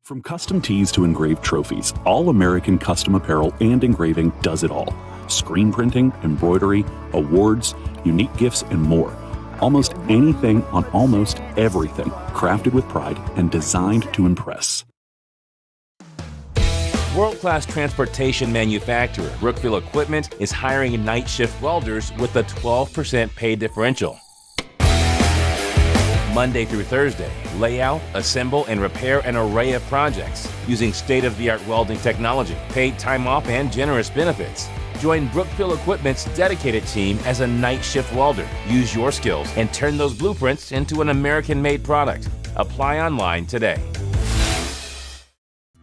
From custom tees to engraved trophies, All American Custom Apparel and Engraving does it all. Screen printing, embroidery, awards, unique gifts, and more. Almost anything on almost everything, crafted with pride and designed to impress. World-class transportation manufacturer Brookville Equipment is hiring night shift welders with a 12% pay differential. Monday through Thursday, lay out, assemble, and repair an array of projects using state-of-the-art welding technology, paid time off, and generous benefits. Join Brookville Equipment's dedicated team as a night shift welder. Use your skills and turn those blueprints into an American-made product. Apply online today.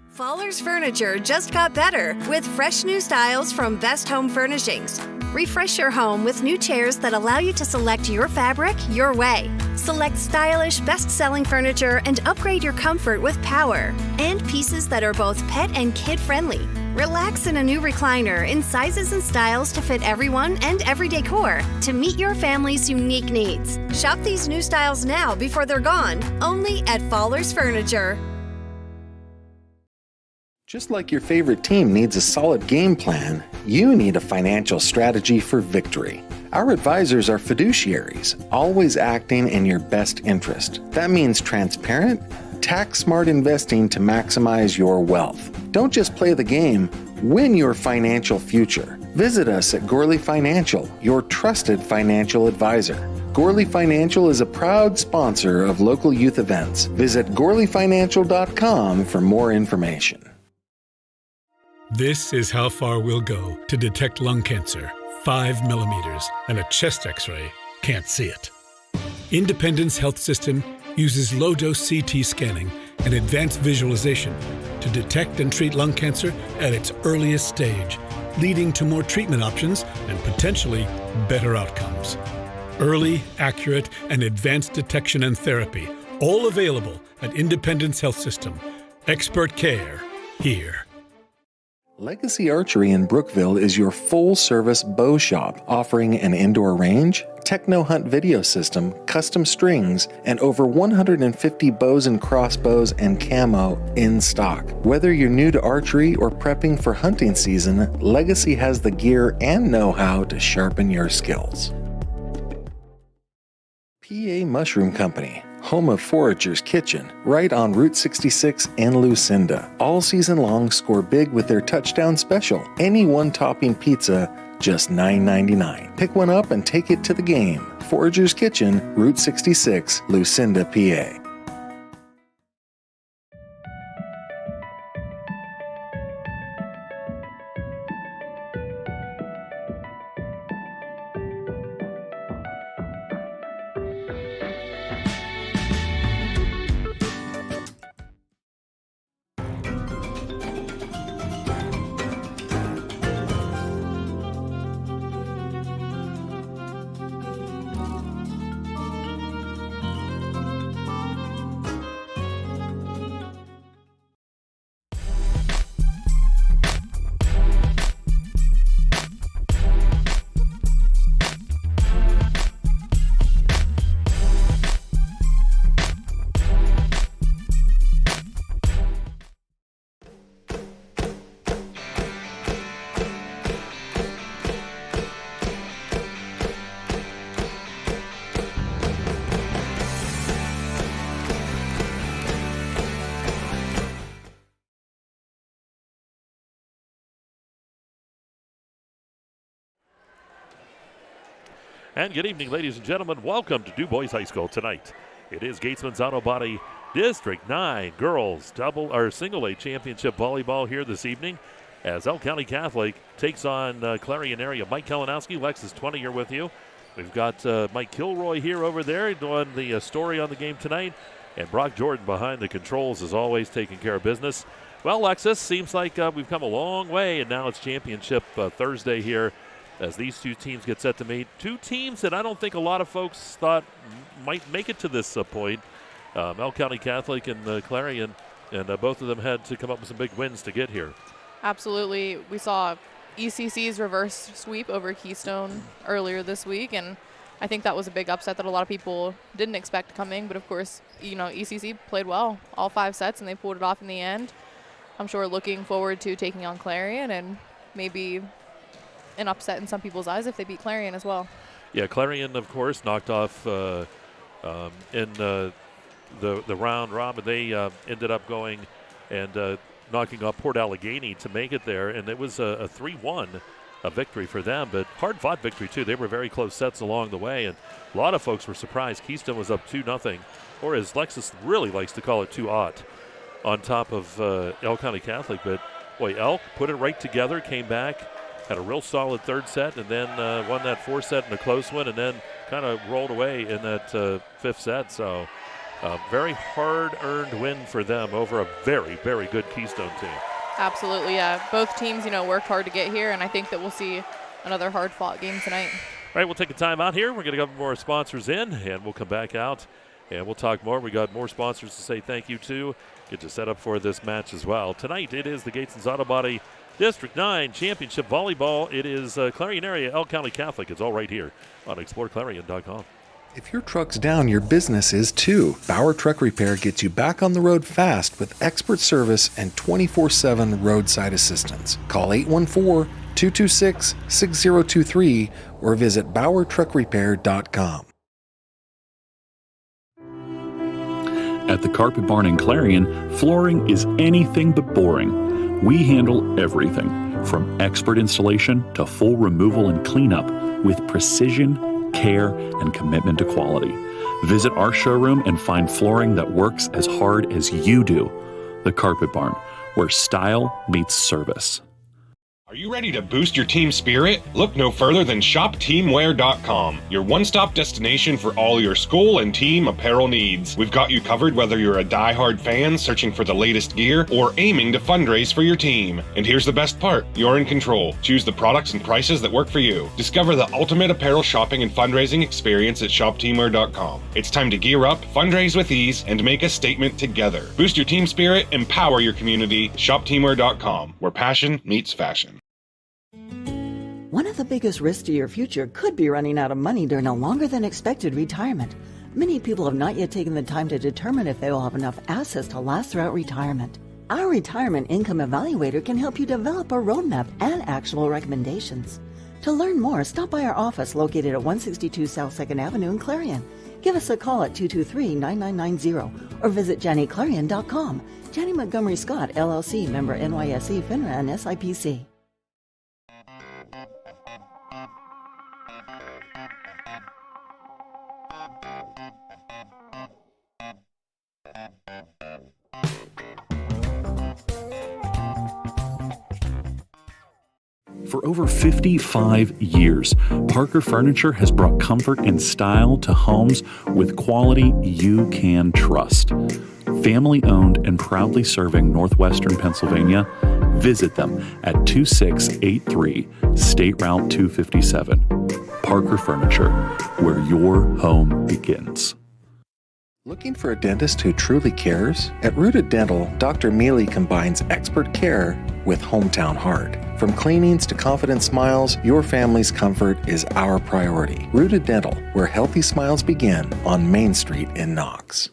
Fowler's Furniture just got better with fresh new styles from Best Home Furnishings. Refresh your home with new chairs that allow you to select your fabric your way. Select stylish, best-selling furniture and upgrade your comfort with power. And pieces that are both pet and kid-friendly. Relax in a new recliner in sizes and styles to fit everyone and every decor to meet your family's unique needs. Shop these new styles now before they're gone, only at Fowler's Furniture. Just like your favorite team needs a solid game plan, you need a financial strategy for victory. Our advisors are fiduciaries, always acting in your best interest. That means transparent, tax-smart investing to maximize your wealth. Don't just play the game, win your financial future. Visit us at Gorley Financial, your trusted financial advisor. Gorley Financial is a proud sponsor of local youth events. Visit GorleyFinancial.com for more information. This is how far we'll go to detect lung cancer. 5 millimeters and a chest x-ray can't see it. Independence Health System uses low-dose CT scanning and advanced visualization to detect and treat lung cancer at its earliest stage, leading to more treatment options and potentially better outcomes. Early, accurate, and advanced detection and therapy, all available at Independence Health System. Expert care here. Legacy Archery in Brookville is your full-service bow shop, offering an indoor range, techno hunt video system, custom strings, and over 150 bows and crossbows and camo in stock. Whether you're new to archery or prepping for hunting season, Legacy has the gear and know-how to sharpen your skills. PA Mushroom Company, home of Forager's Kitchen, right on Route 66 in Lucinda. All season long, score big with their touchdown special. Any one-topping pizza, just $9.99. Pick one up and take it to the game. Forager's Kitchen, Route 66, Lucinda, PA. And good evening, ladies and gentlemen. Welcome to DuBois High School tonight. It is Gatesman's Auto Body District 9 Girls Single A Championship Volleyball here this evening as Elk County Catholic takes on Clarion area. Mike Kalinowski, Lexis Twentier with you. We've got Mike Kilroy here over there doing the story on the game tonight. And Brock Jordan behind the controls, as always, taking care of business. Well, Lexis, seems like we've come a long way, and now it's championship Thursday here as these two teams get set to meet. Two teams that I don't think a lot of folks thought might make it to this point. Elk County Catholic and Clarion, and both of them had to come up with some big wins to get here. Absolutely. We saw ECC's reverse sweep over Keystone earlier this week, and I think that was a big upset that a lot of people didn't expect coming. But, of course, ECC played well all 5 sets, and they pulled it off in the end. I'm sure looking forward to taking on Clarion and maybe an upset in some people's eyes if they beat Clarion as well. Yeah, Clarion, of course, knocked off in the round robin. They ended up going and knocking off Port Allegheny to make it there, and it was a 3-1 victory for them, but hard-fought victory, too. They were very close sets along the way, and a lot of folks were surprised. Keystone was up 2-0, or as Lexis really likes to call it, 2-0, on top of Elk County Catholic. But, boy, Elk put it right together, came back, had a real solid third set, and then won that 4th set in a close one, and then kind of rolled away in that 5th set. So very hard-earned win for them over a very, very good Keystone team. Absolutely, yeah. Both teams, worked hard to get here, and I think that we'll see another hard-fought game tonight. All right, we'll take a time out here. We're going to get more sponsors in, and we'll come back out, and we'll talk more. We got more sponsors to say thank you to. Get you set up for this match as well. Tonight, it is the Gatesman's Auto Body District 9 Championship Volleyball. It is Clarion area, Elk County Catholic. It's all right here on exploreClarion.com. If your truck's down, your business is too. Bauer Truck Repair gets you back on the road fast with expert service and 24/7 roadside assistance. Call 814-226-6023 or visit BauerTruckRepair.com. At the Carpet Barn in Clarion, flooring is anything but boring. We handle everything, from expert installation to full removal and cleanup with precision, care, and commitment to quality. Visit our showroom and find flooring that works as hard as you do. The Carpet Barn, where style meets service. Are you ready to boost your team spirit? Look no further than ShopTeamwear.com, your one-stop destination for all your school and team apparel needs. We've got you covered whether you're a die-hard fan searching for the latest gear or aiming to fundraise for your team. And here's the best part, you're in control. Choose the products and prices that work for you. Discover the ultimate apparel shopping and fundraising experience at ShopTeamwear.com. It's time to gear up, fundraise with ease, and make a statement together. Boost your team spirit, empower your community. ShopTeamwear.com, where passion meets fashion. One of the biggest risks to your future could be running out of money during a longer than expected retirement. Many people have not yet taken the time to determine if they will have enough assets to last throughout retirement. Our Retirement Income Evaluator can help you develop a roadmap and actionable recommendations. To learn more, stop by our office located at 162 South 2nd Avenue in Clarion. Give us a call at 223-9990 or visit JannyClarion.com. Janney Montgomery Scott, LLC, member NYSE, FINRA, and SIPC. For over 55 years, Parker Furniture has brought comfort and style to homes with quality you can trust. Family owned and proudly serving Northwestern Pennsylvania, visit them at 2683 State Route 257. Parker Furniture, where your home begins. Looking for a dentist who truly cares? At Rooted Dental, Dr. Mealy combines expert care with hometown heart. From cleanings to confident smiles, your family's comfort is our priority. Rooted Dental, where healthy smiles begin, on Main Street in Knox.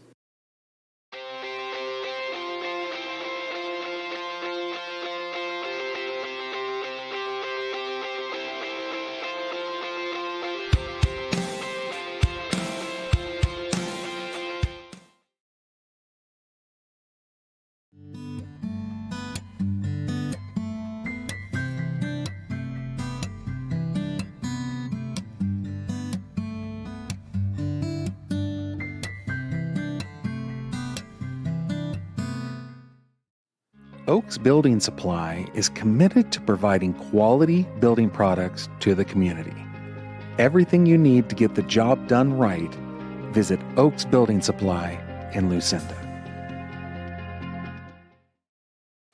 Oaks Building Supply is committed to providing quality building products to the community. Everything you need to get the job done right, visit Oaks Building Supply in Lucinda.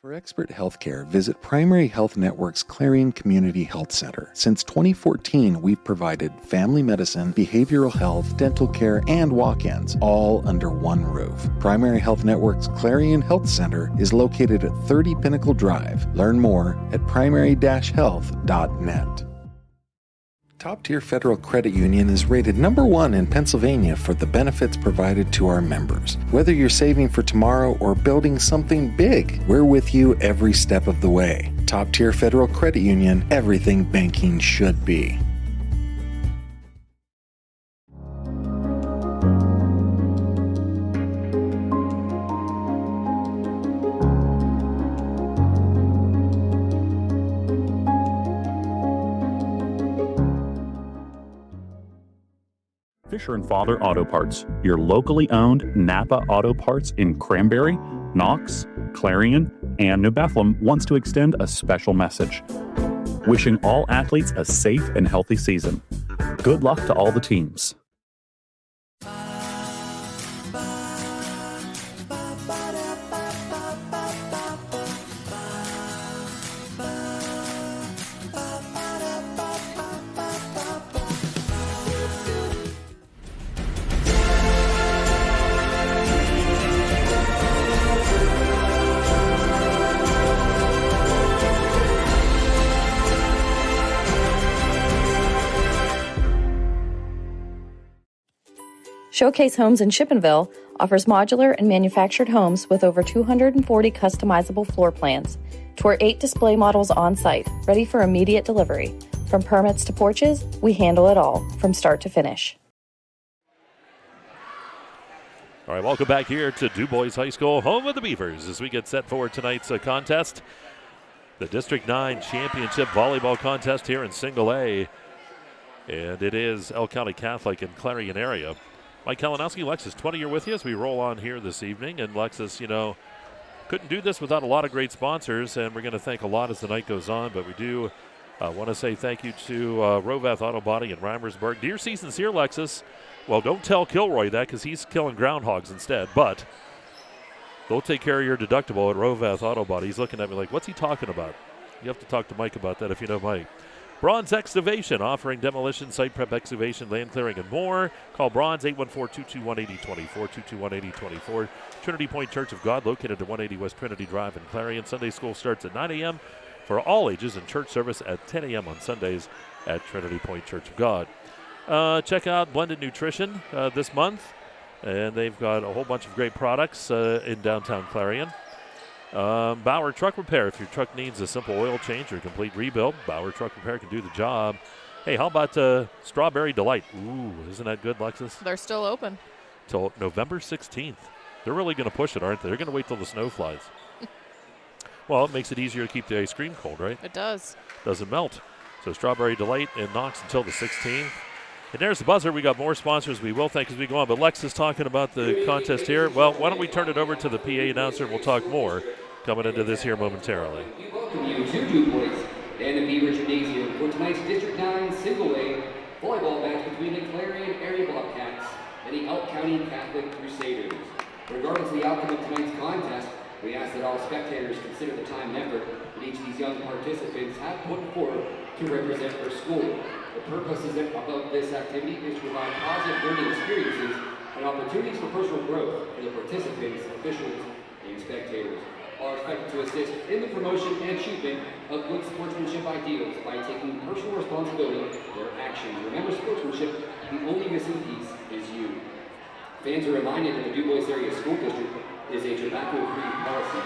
For expert healthcare, visit Primary Health Network's Clarion Community Health Center. Since 2014, we've provided family medicine, behavioral health, dental care, and walk-ins, all under one roof. Primary Health Network's Clarion Health Center is located at 30 Pinnacle Drive. Learn more at primary-health.net. Top Tier Federal Credit Union is rated #1 in Pennsylvania for the benefits provided to our members. Whether you're saving for tomorrow or building something big, we're with you every step of the way. Top Tier Federal Credit Union, everything banking should be. Fisher & Father Auto Parts, your locally owned Napa Auto Parts in Cranberry, Knox, Clarion, and New Bethlehem wants to extend a special message. Wishing all athletes a safe and healthy season. Good luck to all the teams. Showcase Homes in Shippenville offers modular and manufactured homes with over 240 customizable floor plans. Tour 8 display models on site, ready for immediate delivery. From permits to porches, we handle it all, from start to finish. All right, welcome back here to DuBois High School, home of the Beavers, as we get set for tonight's contest. The District 9 Championship Volleyball Contest here in Single A. And it is Elk County Catholic and Clarion area. Mike Kalinowski, Lexis Twentier with you as we roll on here this evening. And Lexis, you know, couldn't do this without a lot of great sponsors, and we're going to thank a lot as the night goes on. But we do want to say thank you to Rovath Auto Body in Reimersburg. Deer season's here, Lexis. Well, don't tell Kilroy that because he's killing groundhogs instead. But they'll take care of your deductible at Rovath Auto Body. He's looking at me like, what's he talking about? You have to talk to Mike about that if you know Mike. Bronze Excavation, offering demolition, site prep excavation, land clearing, and more. Call Bronze 814-221-8024, 221-8024. Trinity Point Church of God, located at 180 West Trinity Drive in Clarion. Sunday school starts at 9 a.m. for all ages, and church service at 10 a.m. on Sundays at Trinity Point Church of God. Check out Blended Nutrition this month, and they've got a whole bunch of great products in downtown Clarion. Bauer Truck Repair. If your truck needs a simple oil change or complete rebuild, Bauer Truck Repair can do the job. Hey, how about Strawberry Delight? Ooh, isn't that good, Lexis? They're still open. Till November 16th. They're really going to push it, aren't they? They're going to wait till the snow flies. Well, it makes it easier to keep the ice cream cold, right? It does. Doesn't melt. So Strawberry Delight in Knox until the 16th. And there's the buzzer. We got more sponsors we will thank as we go on. But Lex is talking about the contest here. Well, why don't we turn it over to the PA announcer and we'll talk more coming into this here momentarily. We welcome you to DuBois and the Beaver Gymnasium for tonight's District 9 Single A volleyball match between the Clarion Area Bobcats and the Elk County Catholic Crusaders. Regardless of the outcome of tonight's contest, we ask that all spectators consider the time and effort that each of these young participants have put forward to represent their school. The purpose of this activity is to provide positive learning experiences and opportunities for personal growth for the participants, officials, and spectators. All are expected to assist in the promotion and achievement of good sportsmanship ideals by taking personal responsibility for their actions. Remember, sportsmanship, the only missing piece is you. Fans are reminded that the DuBois Area School District is a tobacco-free policy.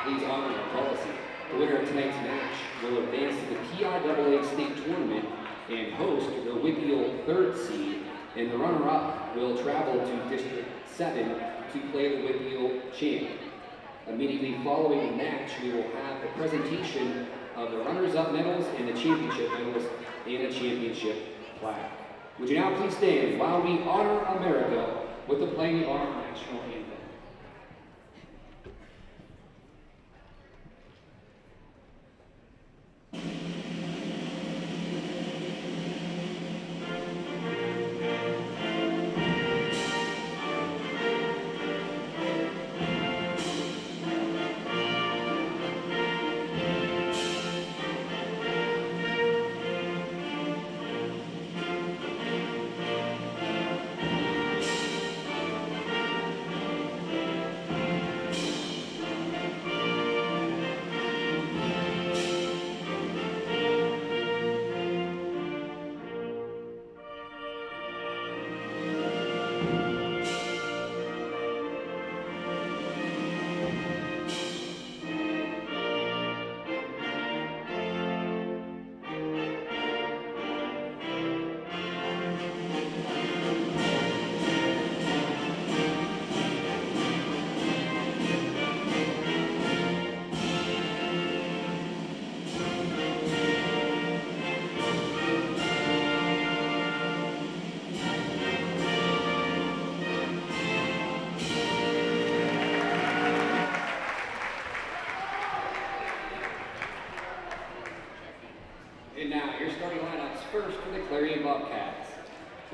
Please honor our policy. The winner of tonight's match will advance to the PIAA State Tournament and host the WPIAL 3rd seed, and the runner-up will travel to District 7 to play the WPIAL champ. Immediately following the match, we will have the presentation of the runners-up medals and the championship medals and a championship plaque. Would you now please stand while we honor America with the playing of our national anthem.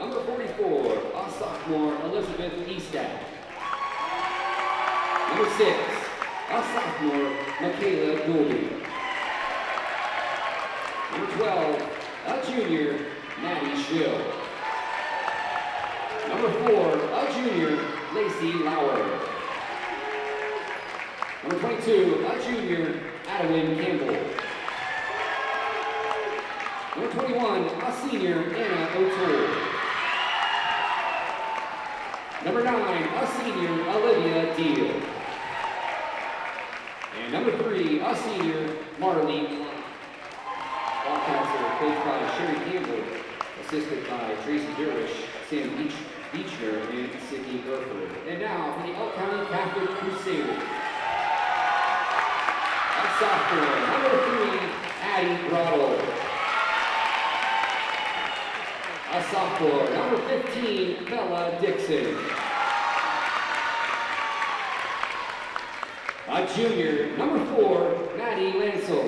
number 44, a sophomore, Elizabeth Eastat. Number 6, a sophomore, Michaela Goldie. Number 12, a junior, Maddie Schill. Number 4, a junior, Lacey Lauer. Number 22, a junior, Adewin Campbell. Number 21, a senior, Anna O'Toole. Number 9, a senior, Olivia Deal. And number 3, a senior, Marlene Clark. Bobcats are coached by Sherry Campbell, assisted by Tracy Durish, Sam Beechner, and Sydney Burford. And now for the Elk County Catholic Crusaders. A sophomore, number 3, Addie Grotto. A sophomore, number 15, Bella Dixon. A junior, number 4, Maddie Lansel.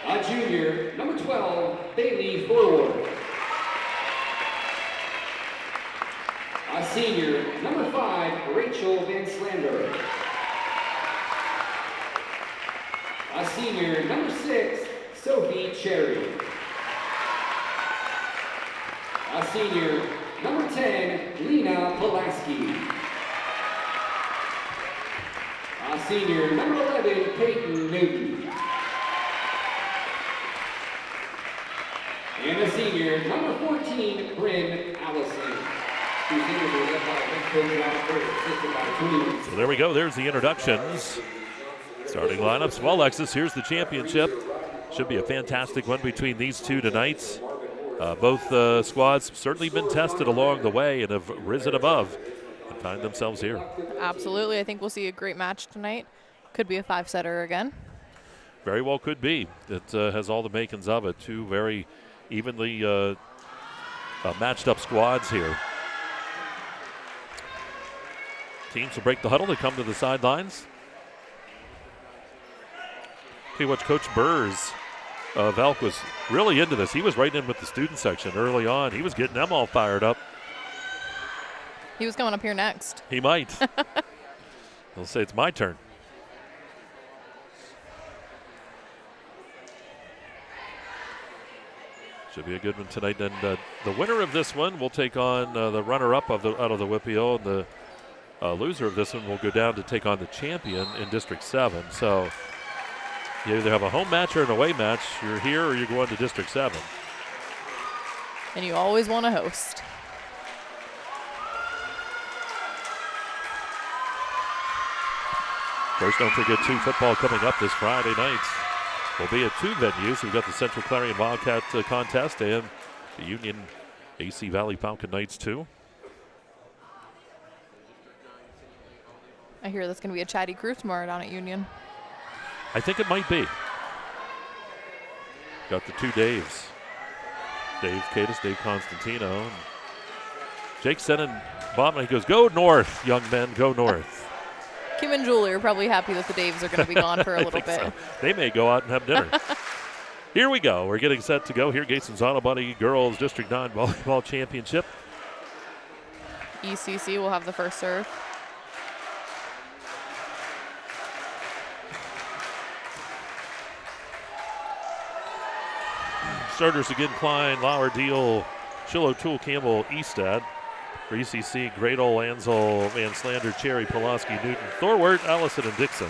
A junior, number 12, Bailey Forward. A senior, number 5, Rachel Van Slander. A senior, number 6, Sophie Cherry. A senior, number 10, Lena Pulaski. A senior, number 11, Peyton Newton. And a senior, number 14, Bryn Allison. So there we go. There's the introductions. Starting lineups. Well, Lexis, here's the championship. Should be a fantastic one between these two tonight. Both squads certainly been tested along the way and have risen above and find themselves here. Absolutely. I think we'll see a great match tonight. Could be a 5-setter again. Very well could be. It has all the makings of it. Two very evenly matched up squads here. Teams will break the huddle. They come to the sidelines. See what Coach Burrs of Elk was really into this. He was right in with the student section early on. He was getting them all fired up. He was coming up here next. He might. He'll say it's my turn. Should be a good one tonight. And the winner of this one will take on the runner-up out of the Whippy-O, and the loser of this one will go down to take on the champion in District 7. So you either have a home match or an away match. You're here or you're going to District 7. And you always want to host. First, don't forget 2 football coming up this Friday night. We'll be at 2 venues. We've got the Central Clarion Wildcat contest and the Union AC Valley Falcon Knights 2. I hear that's going to be a chatty crew tomorrow down at Union. I think it might be. Got the 2 Daves. Dave Cadis, Dave Constantino. And Jake sending Bob, and he goes, "Go north, young men, go north." Kim and Julie are probably happy that the Daves are going to be gone for a little bit. So. They may go out and have dinner. Here we go. We're getting set to go here. Gatesman's Auto Body Girls District 9 Volleyball Championship. ECC will have the first serve. Starters again: Klein, Lauer, Deal, Schill, O'Toole, Campbell, Eastad. For ECC, Gradle, Ansel, Van Slander, Cherry, Pulaski, Newton, Thorwart, Allison, and Dixon.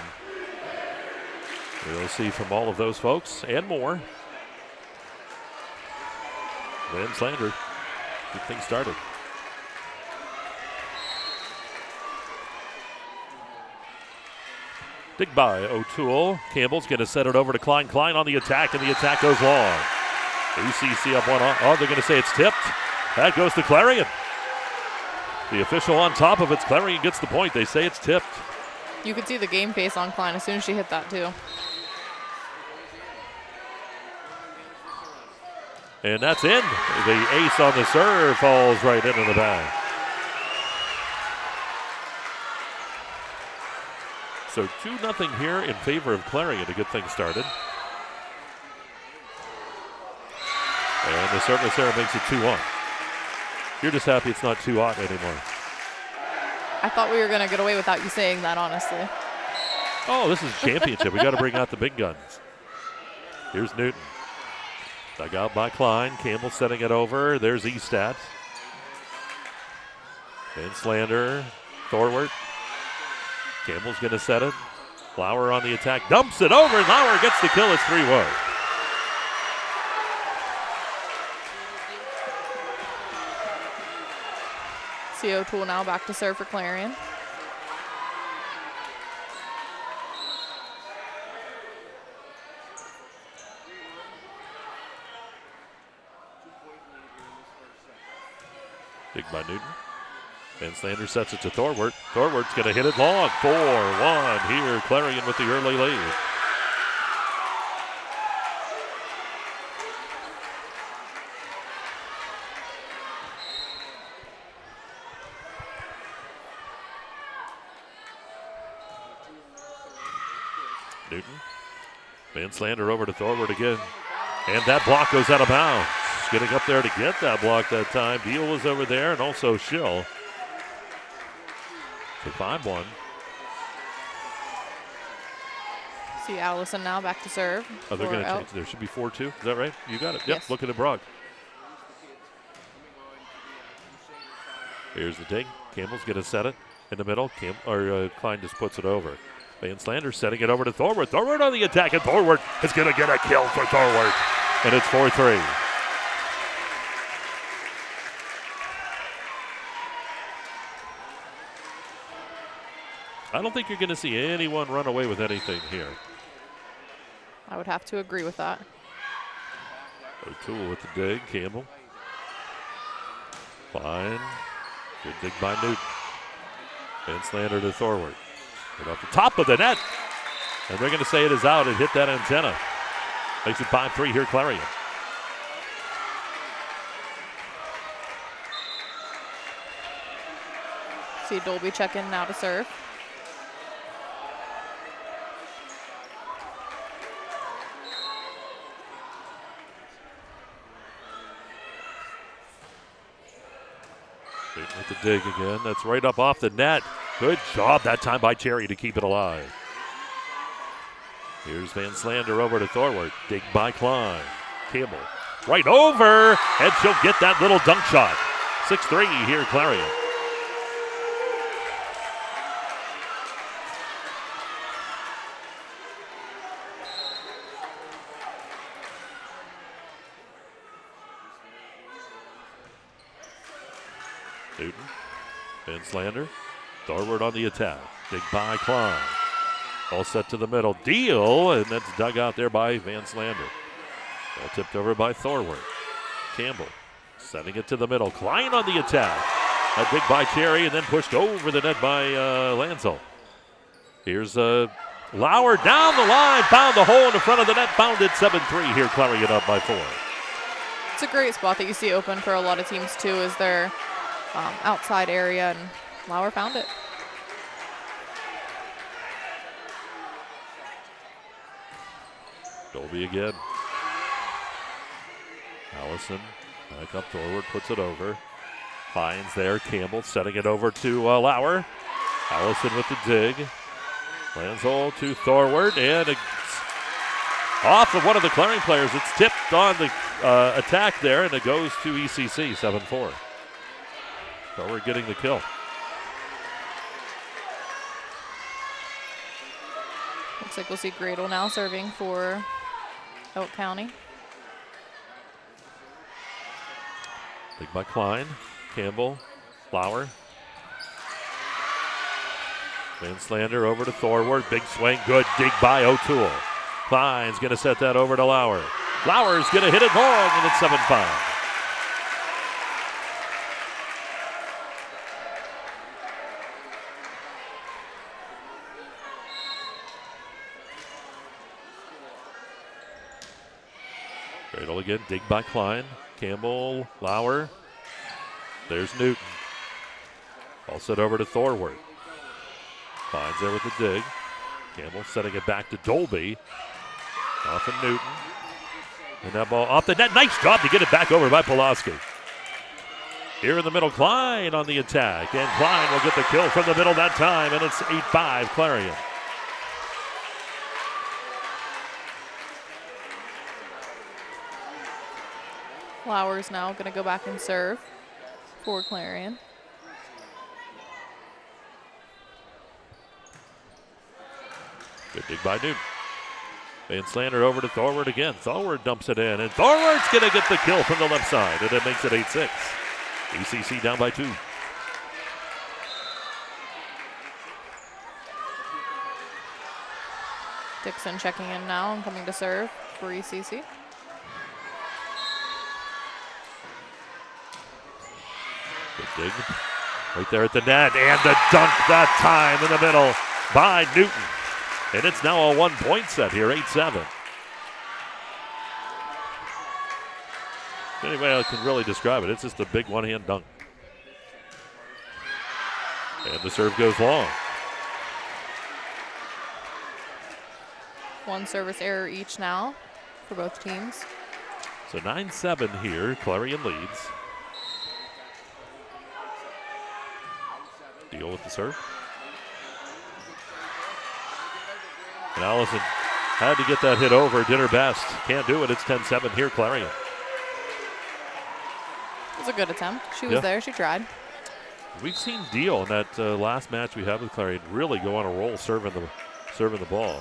We'll see from all of those folks and more. Van Slander, get things started. Dig by O'Toole. Campbell's going to set it over to Klein. Klein on the attack, and the attack goes long. ECC up 1. Oh, they're going to say it's tipped. That goes to Clarion. The official on top of it. Clarion gets the point. They say it's tipped. You could see the game face on Klein as soon as she hit that, too. And that's in. The ace on the serve falls right into the bag. So 2-0 here in favor of Clarion to get things started. And the service error makes it 2-1. You're just happy it's not too hot anymore. I thought we were going to get away without you saying that, honestly. Oh, this is a championship. We got to bring out the big guns. Here's Newton. Dug out by Klein. Campbell setting it over. There's Estat. Vince Lander, Thorwart. Campbell's going to set it. Lauer on the attack. Dumps it over. Lauer gets the kill. It's 3-1. O'Toole now back to serve for Clarion. Big by Newton. Van Slander sets it to Thorwart. Thorwart's going to hit it long. 4-1 here. Clarion with the early lead. Newton. Van Slander over to Thorwart again. And that block goes out of bounds. Getting up there to get that block that time. Deal was over there, and also Schill. So 5-1. See Allison now back to serve. Oh, they're going to change. There should be 4-2. Is that right? You got it. Yep, looking at Brock. Here's the dig. Campbell's going to set it in the middle. Klein just puts it over. Van Slander setting it over to Thorwart. Thorwart on the attack, and Thorwart is going to get a kill for Thorwart. And it's 4-3. I don't think you're going to see anyone run away with anything here. I would have to agree with that. O'Toole with the dig. Campbell. Fine. Good dig by Newton. Van Slander to Thorwart. Right off the top of the net. And they're going to say it is out. It hit that antenna. Makes it 5-3 here, Clarion. See Dolby check in now to serve. With the dig again. That's right up off the net. Good job that time by Cherry to keep it alive. Here's Van Slander over to Thorwart. Dig by Klein. Campbell right over, and she'll get that little dunk shot. 6-3 here, Clarion. Newton, Van Slander, Thorwart on the attack. Dig by Klein. All set to the middle. Deal, and that's dug out there by Van Slander. All tipped over by Thorwart. Campbell sending it to the middle. Klein on the attack. A dig by Cherry, and then pushed over the net by Lansel. Here's Lauer down the line. Found the hole in the front of the net. Found it 7-3 here. Clarion up by 4. It's a great spot that you see open for a lot of teams, too, is their outside area, and Lauer found it. Dolby again. Allison back up Thorwart, puts it over. Finds there. Campbell setting it over to Lauer. Allison with the dig. Lansol to Thorwart, and off of one of the Clarion players. It's tipped on the attack there, and it goes to ECC, 7-4. Thorwart getting the kill. Looks like we'll see Gradle now serving for Elk County. Dig by Klein. Campbell. Lauer. Van Slander over to Thorwart. Big swing. Good dig by O'Toole. Klein's going to set that over to Lauer. Lauer's going to hit it long, and it's 7-5. Gradle again, dig by Klein. Campbell, Lauer. There's Newton. All set over to Thorwart. Klein's there with the dig. Campbell setting it back to Dolby. Off of Newton. And that ball off the net. Nice job to get it back over by Pulaski. Here in the middle, Klein on the attack. And Klein will get the kill from the middle that time. And it's 8-5 Clarion. Flowers now going to go back and serve for Clarion. Good dig by Newton. Van Slander over to Thorward again. Thorward dumps it in, and Thorward's going to get the kill from the left side, and it makes it 8-6. ECC down by 2. Dixon checking in now and coming to serve for ECC. Good dig. Right there at the net, and the dunk that time in the middle by Newton. And it's now a 1-point set here, 8-7. Any way I can really describe it, it's just a big one-hand dunk. And the serve goes long. One service error each now for both teams. So 9-7 here, Clarion leads. Deal with the serve. And Allison had to get that hit over, did her best. Can't do it, it's 10-7 here, Clarion. It was a good attempt. She was there, she tried. We've seen Deal in that last match we had with Clarion really go on a roll serving the ball.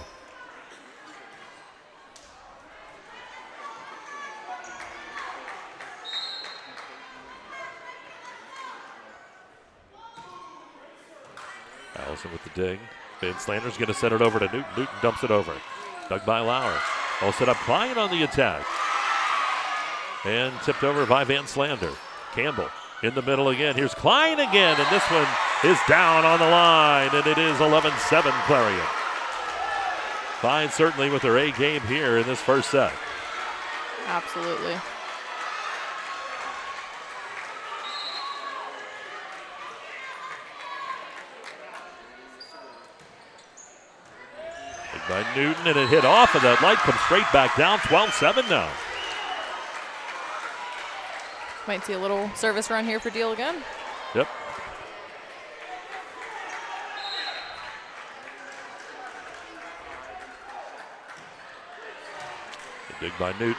Allison with the dig. Van Slander's going to send it over to Newton. Newton dumps it over. Dug by Lauer. All set up. Klein on the attack. And tipped over by Van Slander. Campbell in the middle again. Here's Klein again, and this one is down on the line, and it is 11-7 Clarion. Klein certainly with her A game here in this first set. Absolutely. By Newton, and it hit off of that light, comes straight back down, 12-7 now. Might see a little service run here for Deal again. Yep. The dig by Newton.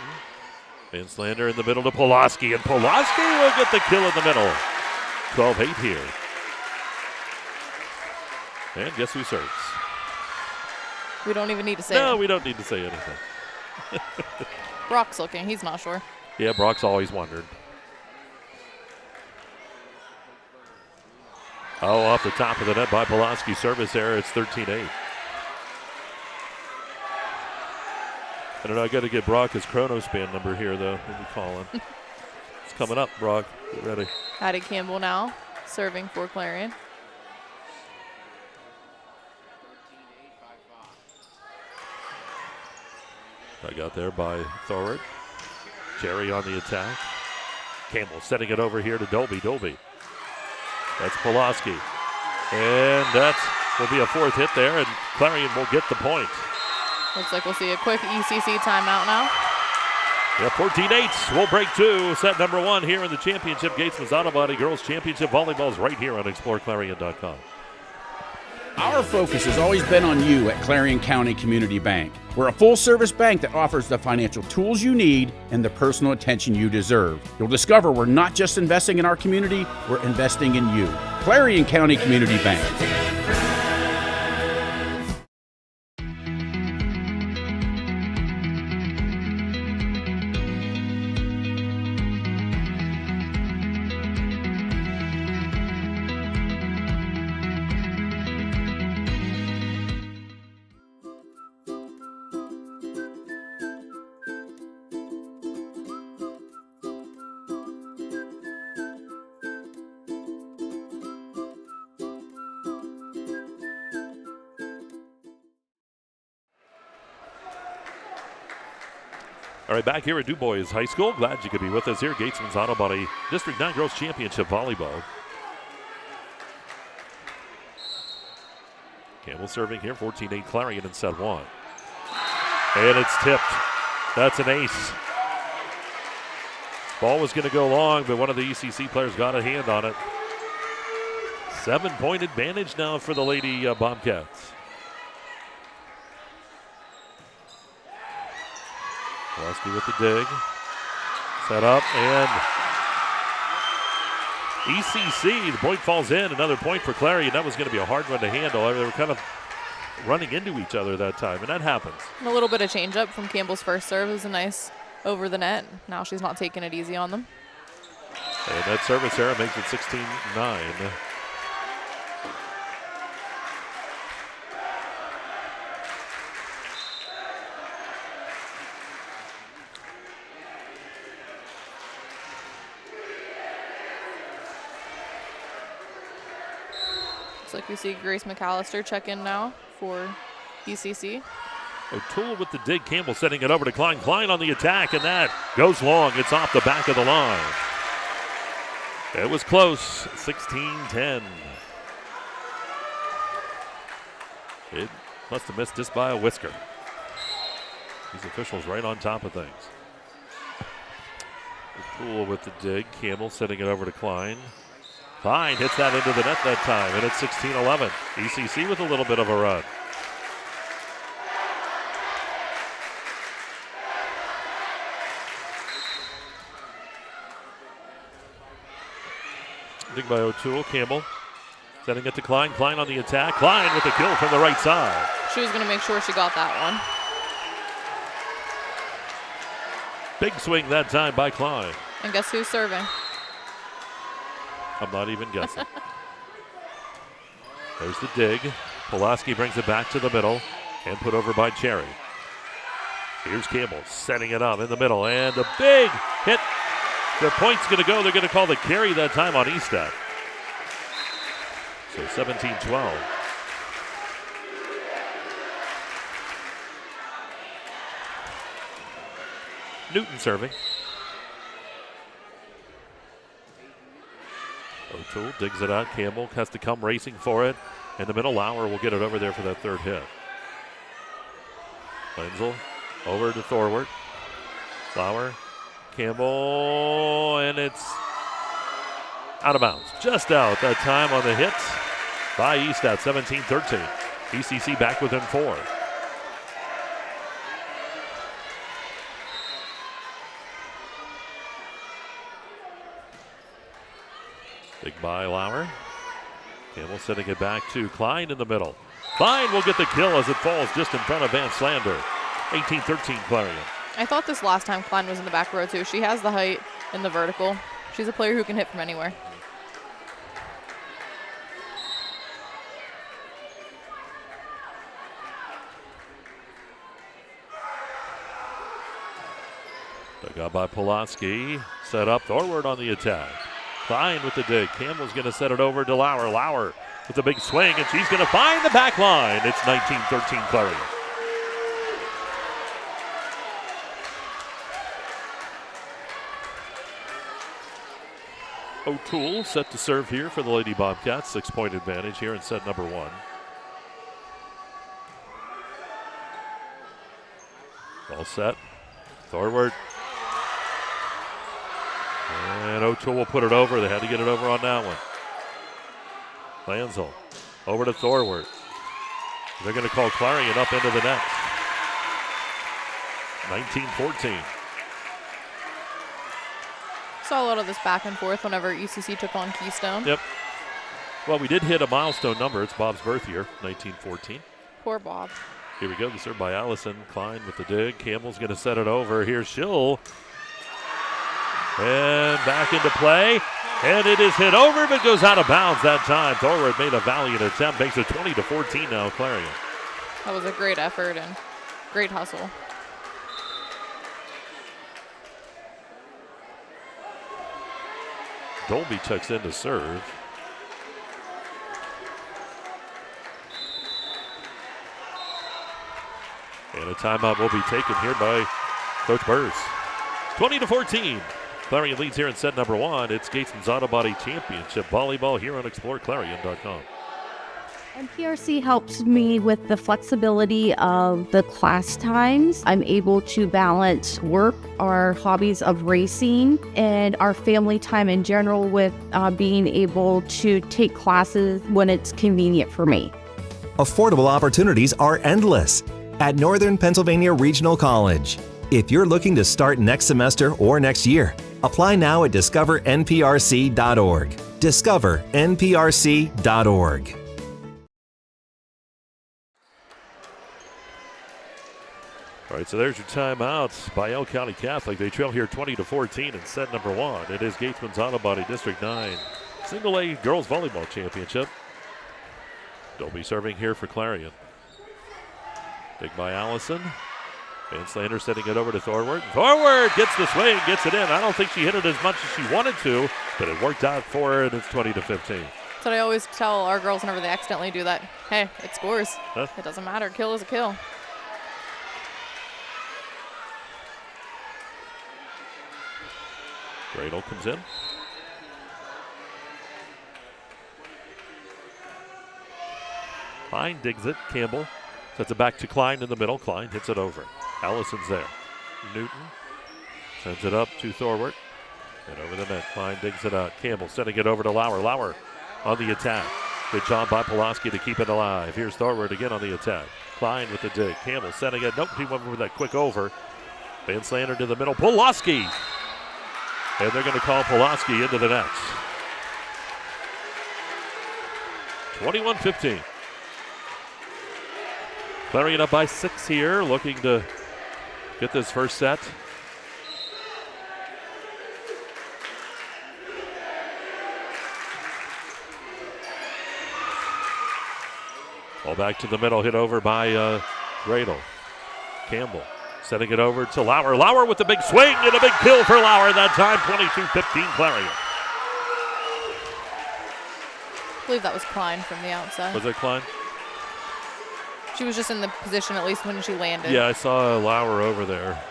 Van Slander in the middle to Pulaski, and Pulaski will get the kill in the middle. 12-8 here. And guess who serves? We don't even need to say No, it. we don't need to say anything. Brock's looking. He's not sure. Yeah, Brock's always wondered. Oh, off the top of the net by Pulaski. Service error. It's 13-8. I don't know. I got to get Brock his chronospan number here, though. When you call him. It's coming up, Brock. Get ready. Addie Campbell now serving for Clarion. I got there by Thorward. Jerry on the attack. Campbell setting it over here to Dolby. Dolby. That's Pulaski. And that will be a fourth hit there, and Clarion will get the point. Looks like we'll see a quick ECC timeout now. Yeah, 14-8. We'll break 2. Set number 1 here in the championship. Gatesman's Auto Body Girls Championship Volleyball is right here on exploreClarion.com. Our focus has always been on you at Clarion County Community Bank. We're a full-service bank that offers the financial tools you need and the personal attention you deserve. You'll discover we're not just investing in our community, we're investing in you. Clarion County Community Bank. All right, back here at DuBois High School. Glad you could be with us here. Gatesman's Auto Body District 9 Girls Championship Volleyball. Campbell serving here, 14-8 Clarion in set 1. And it's tipped. That's an ace Ball was going to go long, but one of the ECC players got a hand on it. 7-point advantage now for the Lady Bobcats. Kalinowski with the dig. Set up, and ECC, the point falls in. Another point for Clarion. That was going to be a hard one to handle. They were kind of running into each other that time, and that happens. And a little bit of changeup from Campbell's first serve. It was a nice over the net. Now she's not taking it easy on them. And that service error makes it 16-9. Looks like we see Grace McAllister check in now for ECC. O'Toole with the dig. Campbell setting it over to Klein. Klein on the attack, and that goes long. It's off the back of the line. It was close, 16-10. It must have missed just by a whisker. These officials right on top of things. O'Toole with the dig. Campbell setting it over to Klein. Klein hits that into the net that time, and it's 16-11. ECC with a little bit of a run. Dig by O'Toole. Campbell setting it to Klein. Klein on the attack. Klein with the kill from the right side. She was going to make sure she got that one. Big swing that time by Klein. And guess who's serving? I'm not even guessing. There's the dig. Pulaski brings it back to the middle and put over by Cherry. Here's Campbell setting it up in the middle, and a big hit. The point's going to go. They're going to call the carry that time on Eastat. So 17-12. Newton serving. O'Toole digs it out. Campbell has to come racing for it. In the middle, Lauer will get it over there for that third hit. Lenzel over to Thorwart. Lauer. Campbell, and it's out of bounds. Just out that time on the hit by Eastat, 17-13. ECC back within 4. Big by Lauer. Campbell sending it back to Klein in the middle. Klein will get the kill as it falls just in front of Van Slander. 18-13 Clarion. I thought this last time Klein was in the back row too. She has the height and the vertical. She's a player who can hit from anywhere. Dug out by Pulaski. Set up Thorwart on the attack. Klein with the dig. Campbell's going to set it over to Lauer. Lauer with a big swing, and she's going to find the back line. It's 19-13 Clarion. O'Toole set to serve here for the Lady Bobcats. 6-point advantage here in set number 1. All set. Thorwart. And O'Toole will put it over. They had to get it over on that one. Lanzel over to Thorwart. They're going to call Clarion up into the net. 19-14. Saw a lot of this back and forth whenever ECC took on Keystone. Yep. Well, we did hit a milestone number. It's Bob's birth year, 1914. Poor Bob. Here we go. The serve by Allison. Klein with the dig. Campbell's going to set it over. Here's Schill. And back into play. And it is hit over, but goes out of bounds that time. Thorwart made a valiant attempt. Makes it 20-14 now, Clarion. That was a great effort and great hustle. Dolby checks in to serve. And a timeout will be taken here by Coach Burrs. 20-14. Clarion leads here in set number 1. It's Gatesman's Auto Body Championship Volleyball here on exploreClarion.com. NPRC helps me with the flexibility of the class times. I'm able to balance work, our hobbies of racing, and our family time in general with being able to take classes when it's convenient for me. Affordable opportunities are endless at Northern Pennsylvania Regional College. If you're looking to start next semester or next year, apply now at discovernprc.org. discovernprc.org. All right, so there's your timeouts by Elk County Catholic. They trail here 20-14 in set number 1. It is Gatesman's Auto Body District 9 Single A Girls Volleyball Championship. Dolby serving here for Clarion. Dig by Allison. Van Slander setting it over to Thorward. Thorward gets the swing, gets it in. I don't think she hit it as much as she wanted to, but it worked out for her, and it's 20-15. That's what I always tell our girls whenever they accidentally do that. Hey, it scores. Huh? It doesn't matter. Kill is a kill. Gradle comes in. Klein digs it. Campbell sets it back to Klein in the middle. Klein hits it over. Allison's there. Newton sends it up to Thorwart. And over the net. Klein digs it out. Campbell sending it over to Lauer. Lauer on the attack. Good job by Pulaski to keep it alive. Here's Thorwart again on the attack. Klein with the dig. Campbell sending it. Nope, he went with that quick over. Van Slander to the middle. Pulaski. And they're going to call Pulaski into the net. 21-15. Clarion up by 6 here, looking to get this first set. Ball back to the middle, hit over by Gradle. Campbell setting it over to Lauer. Lauer with the big swing and a big kill for Lauer that time. 22-15 Clarion. I believe that was Klein from the outside. Was it Klein? She was just in the position at least when she landed. Yeah, I saw Lauer over there.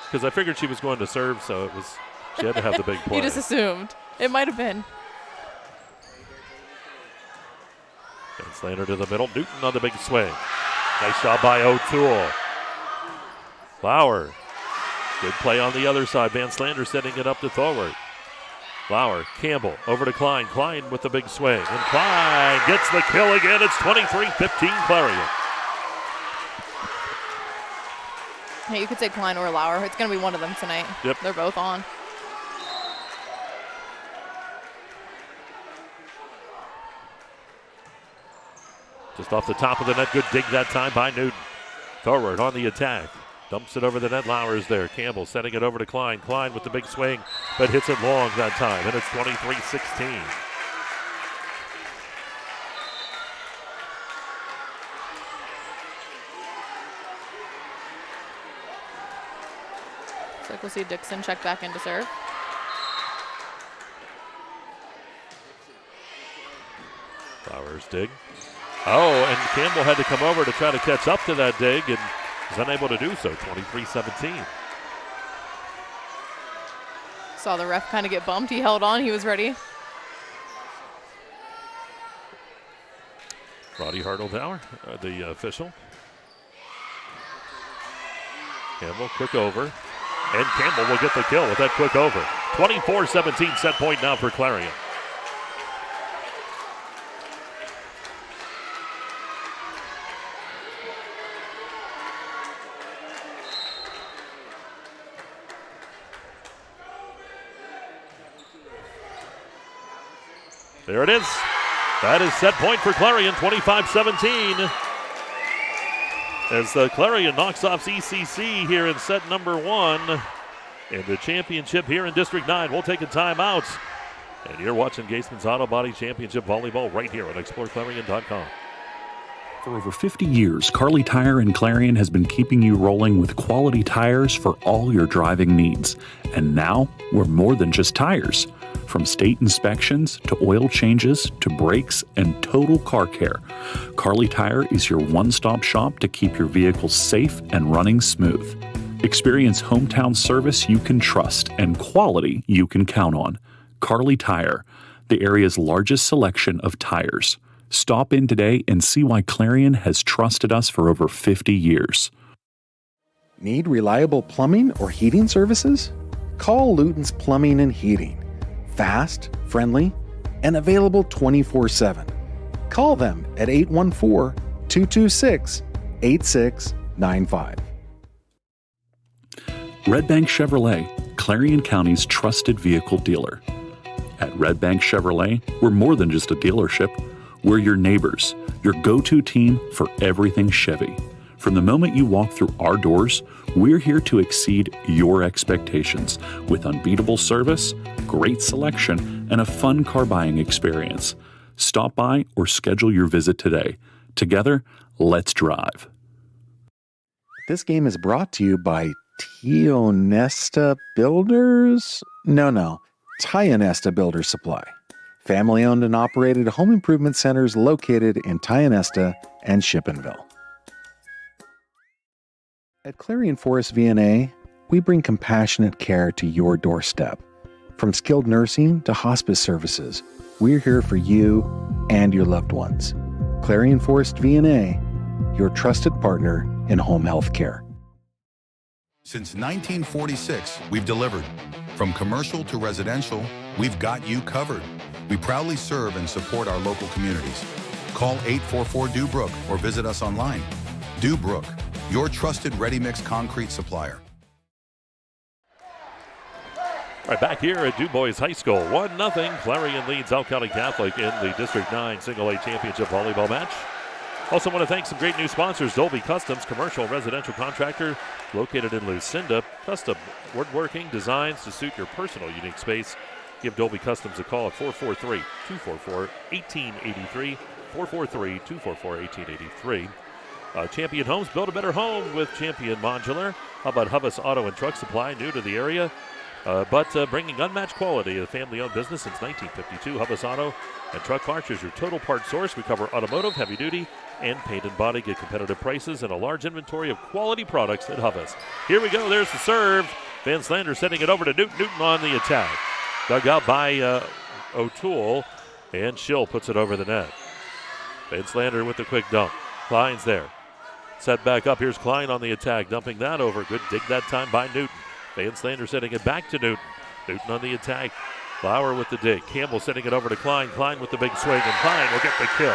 Because I figured she was going to serve, so it was she had to have the big play. You just assumed. It might have been. Van Slander to the middle. Newton on the big swing. Nice job by O'Toole. Lauer. Good play on the other side. Van Slander setting it up to Thorwart. Lauer, Campbell, over to Klein. Klein with the big swing. And Klein gets the kill again. It's 23-15 Clarion. Hey, you could say Klein or Lauer. It's going to be one of them tonight. Yep. They're both on. Just off the top of the net. Good dig that time by Newton. Thorwart on the attack. Dumps it over the net. Lauer's there. Campbell setting it over to Klein. Klein with the big swing, but hits it long that time. And it's 23-16. Looks like we'll see Dixon check back in to serve. Lauer's dig. Oh, and Campbell had to come over to try to catch up to that dig and was unable to do so. 23-17. Saw the ref kind of get bumped. He held on. He was ready. Roddy Hartledower, the official. Campbell, quick over. And Campbell will get the kill with that quick over. 24-17, set point now for Clarion. There it is. That is set point for Clarion, 25-17. As the Clarion knocks off ECC here in set number 1. And the championship here in District 9. We'll take a timeout. And you're watching Gatesman's Auto Body Championship Volleyball right here on exploreClarion.com. For over 50 years, Carly Tire and Clarion has been keeping you rolling with quality tires for all your driving needs. And now, we're more than just tires. From state inspections to oil changes to brakes and total car care, Carly Tire is your one-stop shop to keep your vehicle safe and running smooth. Experience hometown service you can trust and quality you can count on. Carly Tire, the area's largest selection of tires. Stop in today and see why Clarion has trusted us for over 50 years. Need reliable plumbing or heating services? Call Luton's Plumbing and Heating. Fast, friendly, and available 24/7. Call them at 814-226-8695. Red Bank Chevrolet, Clarion County's trusted vehicle dealer. At Red Bank Chevrolet, we're more than just a dealership. We're your neighbors, your go-to team for everything Chevy. From the moment you walk through our doors, we're here to exceed your expectations with unbeatable service, great selection, and a fun car buying experience. Stop by or schedule your visit today. Together, let's drive. This game is brought to you by Tionesta Builders? No. Tionesta Builder Supply. Family-owned and operated home improvement centers located in Tionesta and Shippenville. At Clarion Forest VNA, we bring compassionate care to your doorstep. From skilled nursing to hospice services, we're here for you and your loved ones. Clarion Forest VNA, your trusted partner in home health care. Since 1946, we've delivered. From commercial to residential, we've got you covered. We proudly serve and support our local communities. Call 844-DUBROOK or visit us online. DuBois, your trusted ready-mix concrete supplier. All right, back here at DuBois High School, 1-0. Clarion leads Elk County Catholic in the District 9 Single A Championship volleyball match. Also want to thank some great new sponsors. Dolby Customs, commercial residential contractor located in Lucinda. Custom woodworking designs to suit your personal unique space. Give Dolby Customs a call at 443-244-1883. 443-244-1883. Champion Homes, build a better home with Champion Modular. How about Hubbas Auto and Truck Supply, new to the area, but bringing unmatched quality. A family-owned business since 1952. Hubbas Auto and Truck Parts is your total part source. We cover automotive, heavy duty, and paint and body. Get competitive prices and a large inventory of quality products at Hubbas. Here we go. There's the serve. Van Slander sending it over to Newton. Newton on the attack. Dug out by O'Toole, and Schill puts it over the net. Van Slander with the quick dump. Klein's there. Set back up. Here's Klein on the attack, dumping that over. Good dig that time by Newton. Van Slander sending it back to Newton. Newton on the attack. Lauer with the dig. Campbell sending it over to Klein. Klein with the big swing, and Klein will get the kill.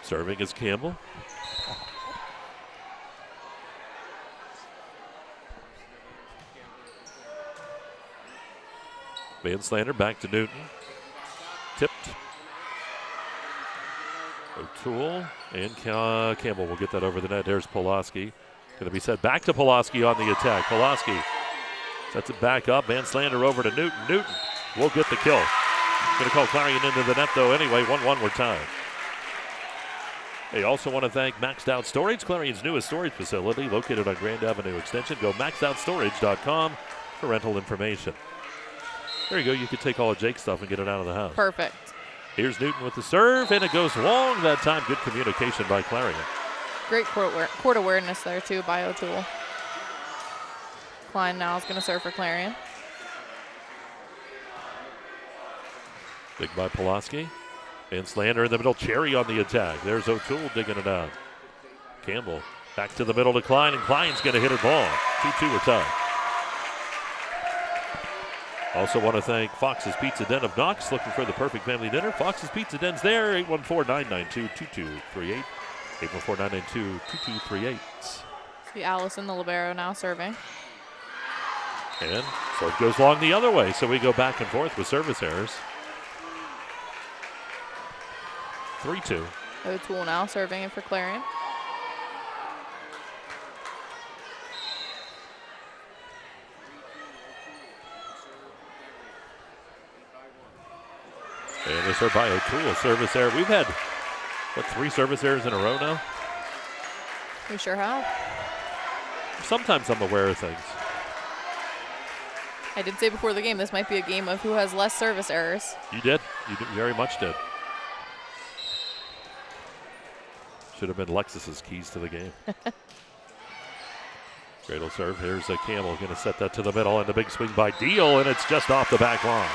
Serving is Campbell. Van Slander back to Newton. Tipped. O'Toole and Campbell will get that over the net. There's Pulaski. Going to be set back to Pulaski on the attack. Pulaski sets it back up. Van Slander over to Newton. Newton will get the kill. Going to call Clarion into the net though anyway. 1-1 we're tied. They also want to thank Maxed Out Storage, Clarion's newest storage facility located on Grand Avenue Extension. Go maxedoutstorage.com for rental information. There you go. You could take all of Jake's stuff and get it out of the house. Perfect. Here's Newton with the serve, and it goes long that time. Good communication by Clarion. Great court awareness there, too, by O'Toole. Klein now is going to serve for Clarion. Big by Pulaski. Van Slander in the middle. Cherry on the attack. There's O'Toole digging it out. Campbell back to the middle to Klein, and Klein's going to hit it long. 2-2 a tie. Also want to thank Fox's Pizza Den of Knox. Looking for the perfect family dinner? Fox's Pizza Den's there. 814-992-2238. 814-992-2238. See Allison, the libero, now serving. And so it goes long the other way. So we go back and forth with service errors. 3-2. O'Toole now serving it for Clarion. And they serve by O'Toole. Service error. We've had, 3 service errors in a row now? We sure have. Sometimes I'm aware of things. I did say before the game, this might be a game of who has less service errors. You did. You very much did. Should have been Lexis's keys to the game. Cradle serve. Here's a Campbell going to set that to the middle, and the big swing by Deal, and it's just off the back line.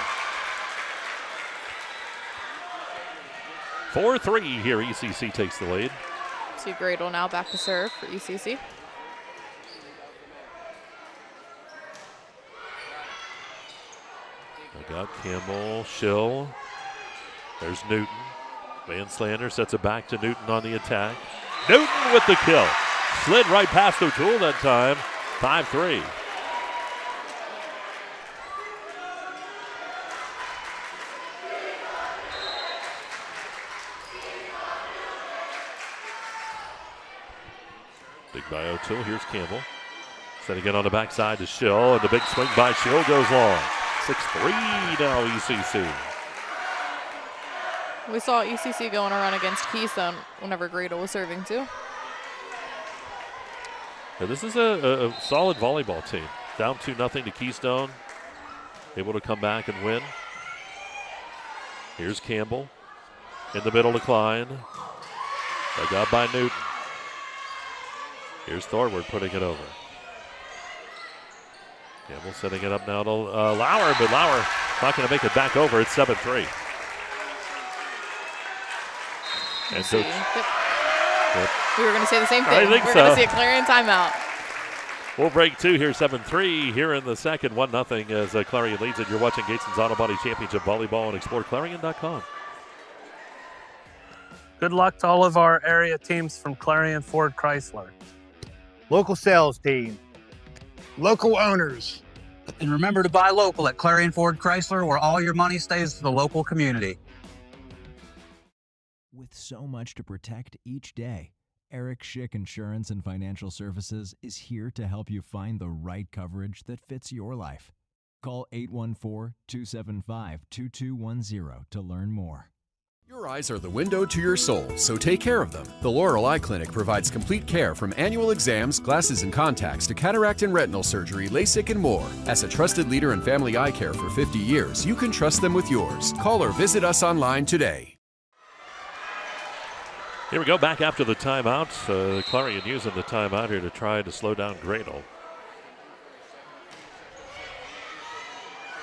4-3 here. ECC takes the lead. See Gradle now back to serve for ECC. I got Campbell, Schill. There's Newton. Van Slander sets it back to Newton on the attack. Newton with the kill. Slid right past O'Toole that time. 5-3. Big by O'Toole. Here's Campbell. Setting it on the backside to Schill, and the big swing by Schill goes long. 6-3 now ECC. We saw ECC go on a run against Keystone whenever Gradle was serving too. Now this is a solid volleyball team. Down 2-0 to Keystone. Able to come back and win. Here's Campbell. In the middle to Klein. Dug out by Newton. Here's Thorward putting it over. Campbell setting it up now to Lauer, but Lauer not going to make it back over. It's 7-3. And so, we were going to say the same thing. I think we're so. going to see a Clarion timeout. We'll break two here, 7-3 here in the second, 1-0 as Clarion leads it. You're watching Gatesman's Auto Body Championship Volleyball on exploreClarion.com. Good luck to all of our area teams from Clarion Ford Chrysler. Local sales team. Local owners. And remember to buy local at Clarion Ford Chrysler, where all your money stays to the local community. With so much to protect each day, Eric Schick Insurance and Financial Services is here to help you find the right coverage that fits your life. Call 814-275-2210 to learn more. Your eyes are the window to your soul, so take care of them. The Laurel Eye Clinic provides complete care from annual exams, glasses and contacts to cataract and retinal surgery, LASIK, and more. As a trusted leader in family eye care for 50 years, you can trust them with yours. Call or visit us online today. Here we go, back after the timeout. Clarion using the timeout here to try to slow down Gradle.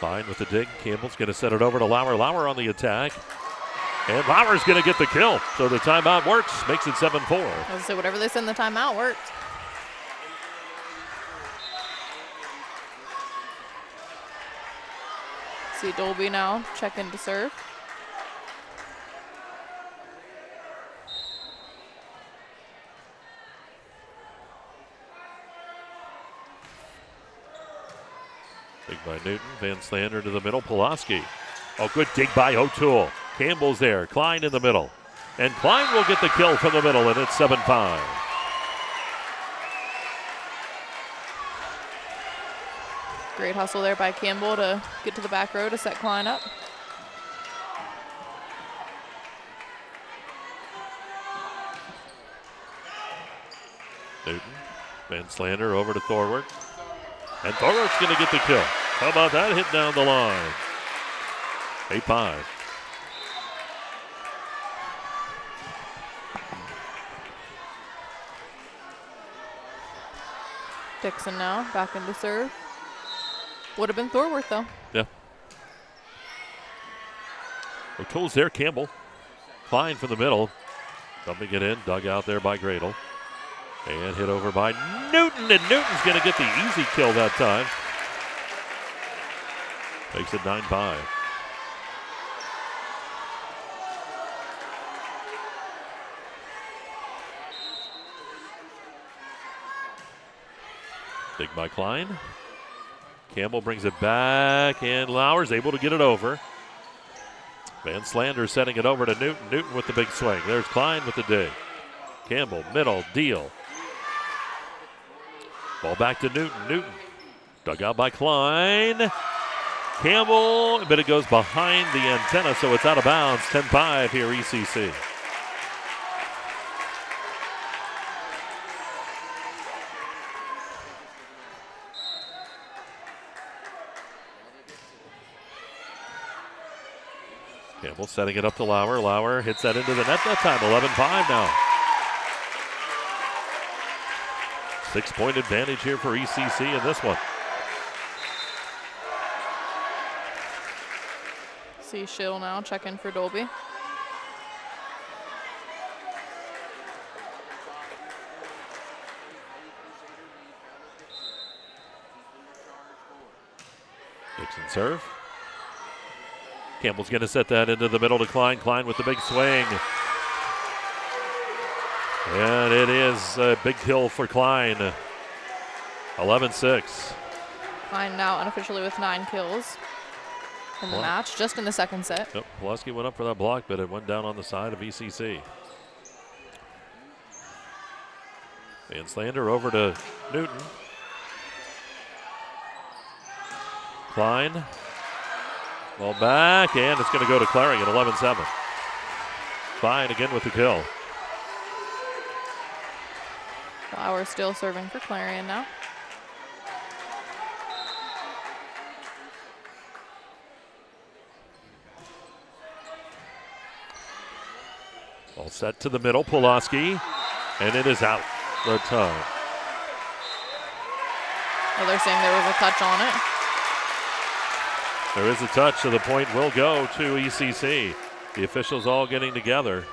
Fine with the dig. Campbell's going to set it over to Lauer. Lauer on the attack. And Lauer's going to get the kill. So the timeout works, makes it 7-4. I was going to say, whatever they send the timeout worked. See Dolby now check in to serve. Dig by Newton. Van Slander to the middle. Pulaski. Oh, good dig by O'Toole. Campbell's there. Klein in the middle. And Klein will get the kill from the middle, and it's 7-5. Great hustle there by Campbell to get to the back row to set Klein up. Newton. Van Slander over to Thorward. And Thorward's going to get the kill. How about that hit down the line? 8-5. Dixon now back into serve. Would have been Thorworth though. Yeah. O'Toole's there. Campbell. Klein from the middle. Dumping it in. Dug out there by Gradle. And hit over by Newton. And Newton's going to get the easy kill that time. Makes it 9-5. Dig by Klein. Campbell brings it back, and Lauer's able to get it over. Van Slander setting it over to Newton. Newton with the big swing. There's Klein with the dig. Campbell, middle, Deal. Ball back to Newton. Newton. Dug out by Klein. Campbell, but it goes behind the antenna, so it's out of bounds. 10-5 here, ECC. Campbell setting it up to Lauer. Lauer hits that into the net that time. 11-5 now. 6-point advantage here for ECC in this one. See Schill now check in for Dolby. Dixon serve. Campbell's going to set that into the middle to Klein. Klein with the big swing. And it is a big kill for Klein. 11-6. Klein now unofficially with 9 kills in the match, just in the second set. Yep, Pulaski went up for that block, but it went down on the side of ECC. Van Slander over to Newton. Klein. Ball back, and it's going to go to Clarion, 11-7. Klein again with the kill. Flowers still serving for Clarion now. All set to the middle, Pulaski, and it is out. The time. Well, they're saying there was a touch on it. There is a touch, so the point will go to ECC. The officials all getting together.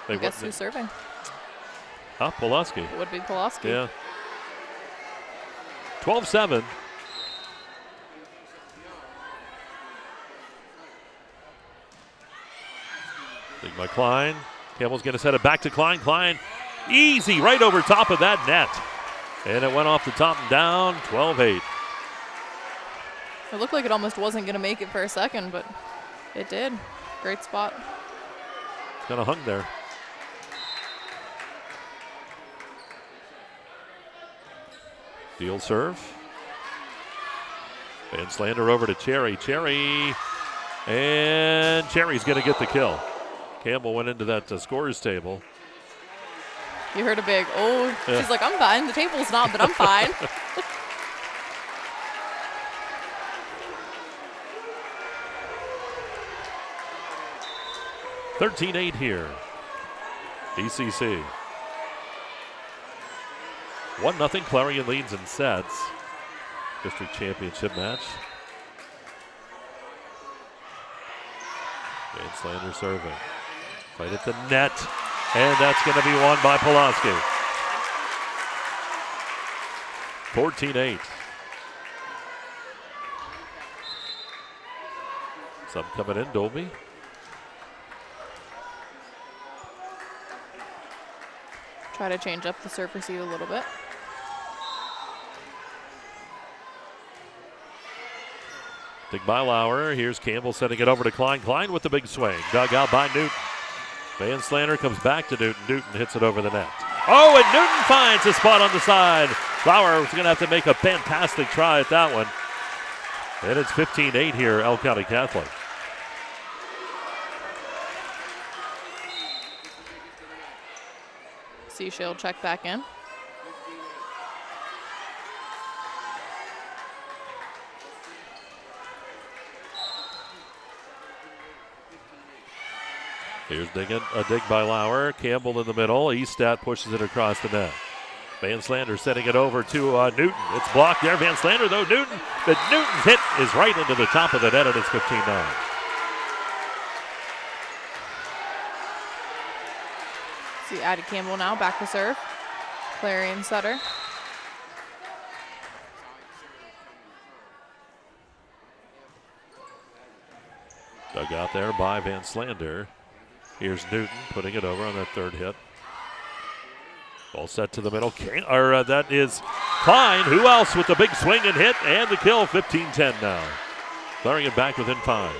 Guess who's serving? Huh, Pulaski. It would be Pulaski. Yeah. 12-7. Big by Klein. Campbell's going to set it back to Klein. Klein, easy, right over top of that net. And it went off the top and down, 12-8. It looked like it almost wasn't going to make it for a second, but it did. Great spot. Kind of hung there. Deal serve. Van Slander over to Cherry. Cherry. And Cherry's going to get the kill. Campbell went into that scorer's table. You heard a big, oh, Yeah. She's like, I'm fine. The table's not, but I'm fine. 13-8 here. ECC. 1-0 Clarion leads in sets. District championship match. Van Slander serving. Right at the net. And that's going to be won by Pulaski. 14-8. Some coming in, Dolby. Try to change up the serve receive a little bit. Dig by Lauer. Here's Campbell setting it over to Klein. Klein with the big swing. Dug out by Newton. Van Slander comes back to Newton. Newton hits it over the net. Oh, and Newton finds a spot on the side. Lauer was going to have to make a fantastic try at that one. And it's 15-8 here, Elk County Catholic. Seashield check back in. Here's a dig by Lauer. Campbell in the middle. Estat pushes it across the net. Van Slander setting it over to Newton. It's blocked there. Van Slander, though, Newton. But Newton's hit is right into the top of the net, and it's 15-9. See Addie Campbell now back to serve. Clarion setter. Dug out there by Van Slander. Here's Newton putting it over on that third hit. Ball set to the middle. That is Klein. Who else with the big swing and hit and the kill? 15-10 now. Clarion back within 5.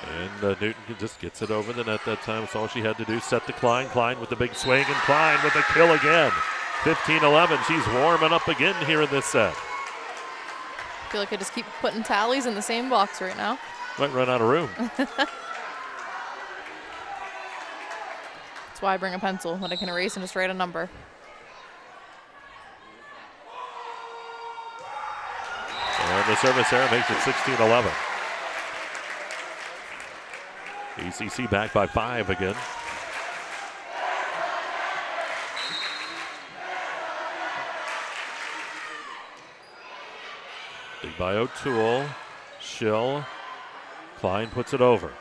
And Newton just gets it over the net that time. That's all she had to do. Set to Klein. Klein with the big swing, and Klein with the kill again. 15-11. She's warming up again here in this set. I feel like I just keep putting tallies in the same box right now. Might run out of room. That's why I bring a pencil, that I can erase and just write a number. And the service error makes it 16-11. ECC back by 5 again. Dig by O'Toole. Schill. Klein puts it over.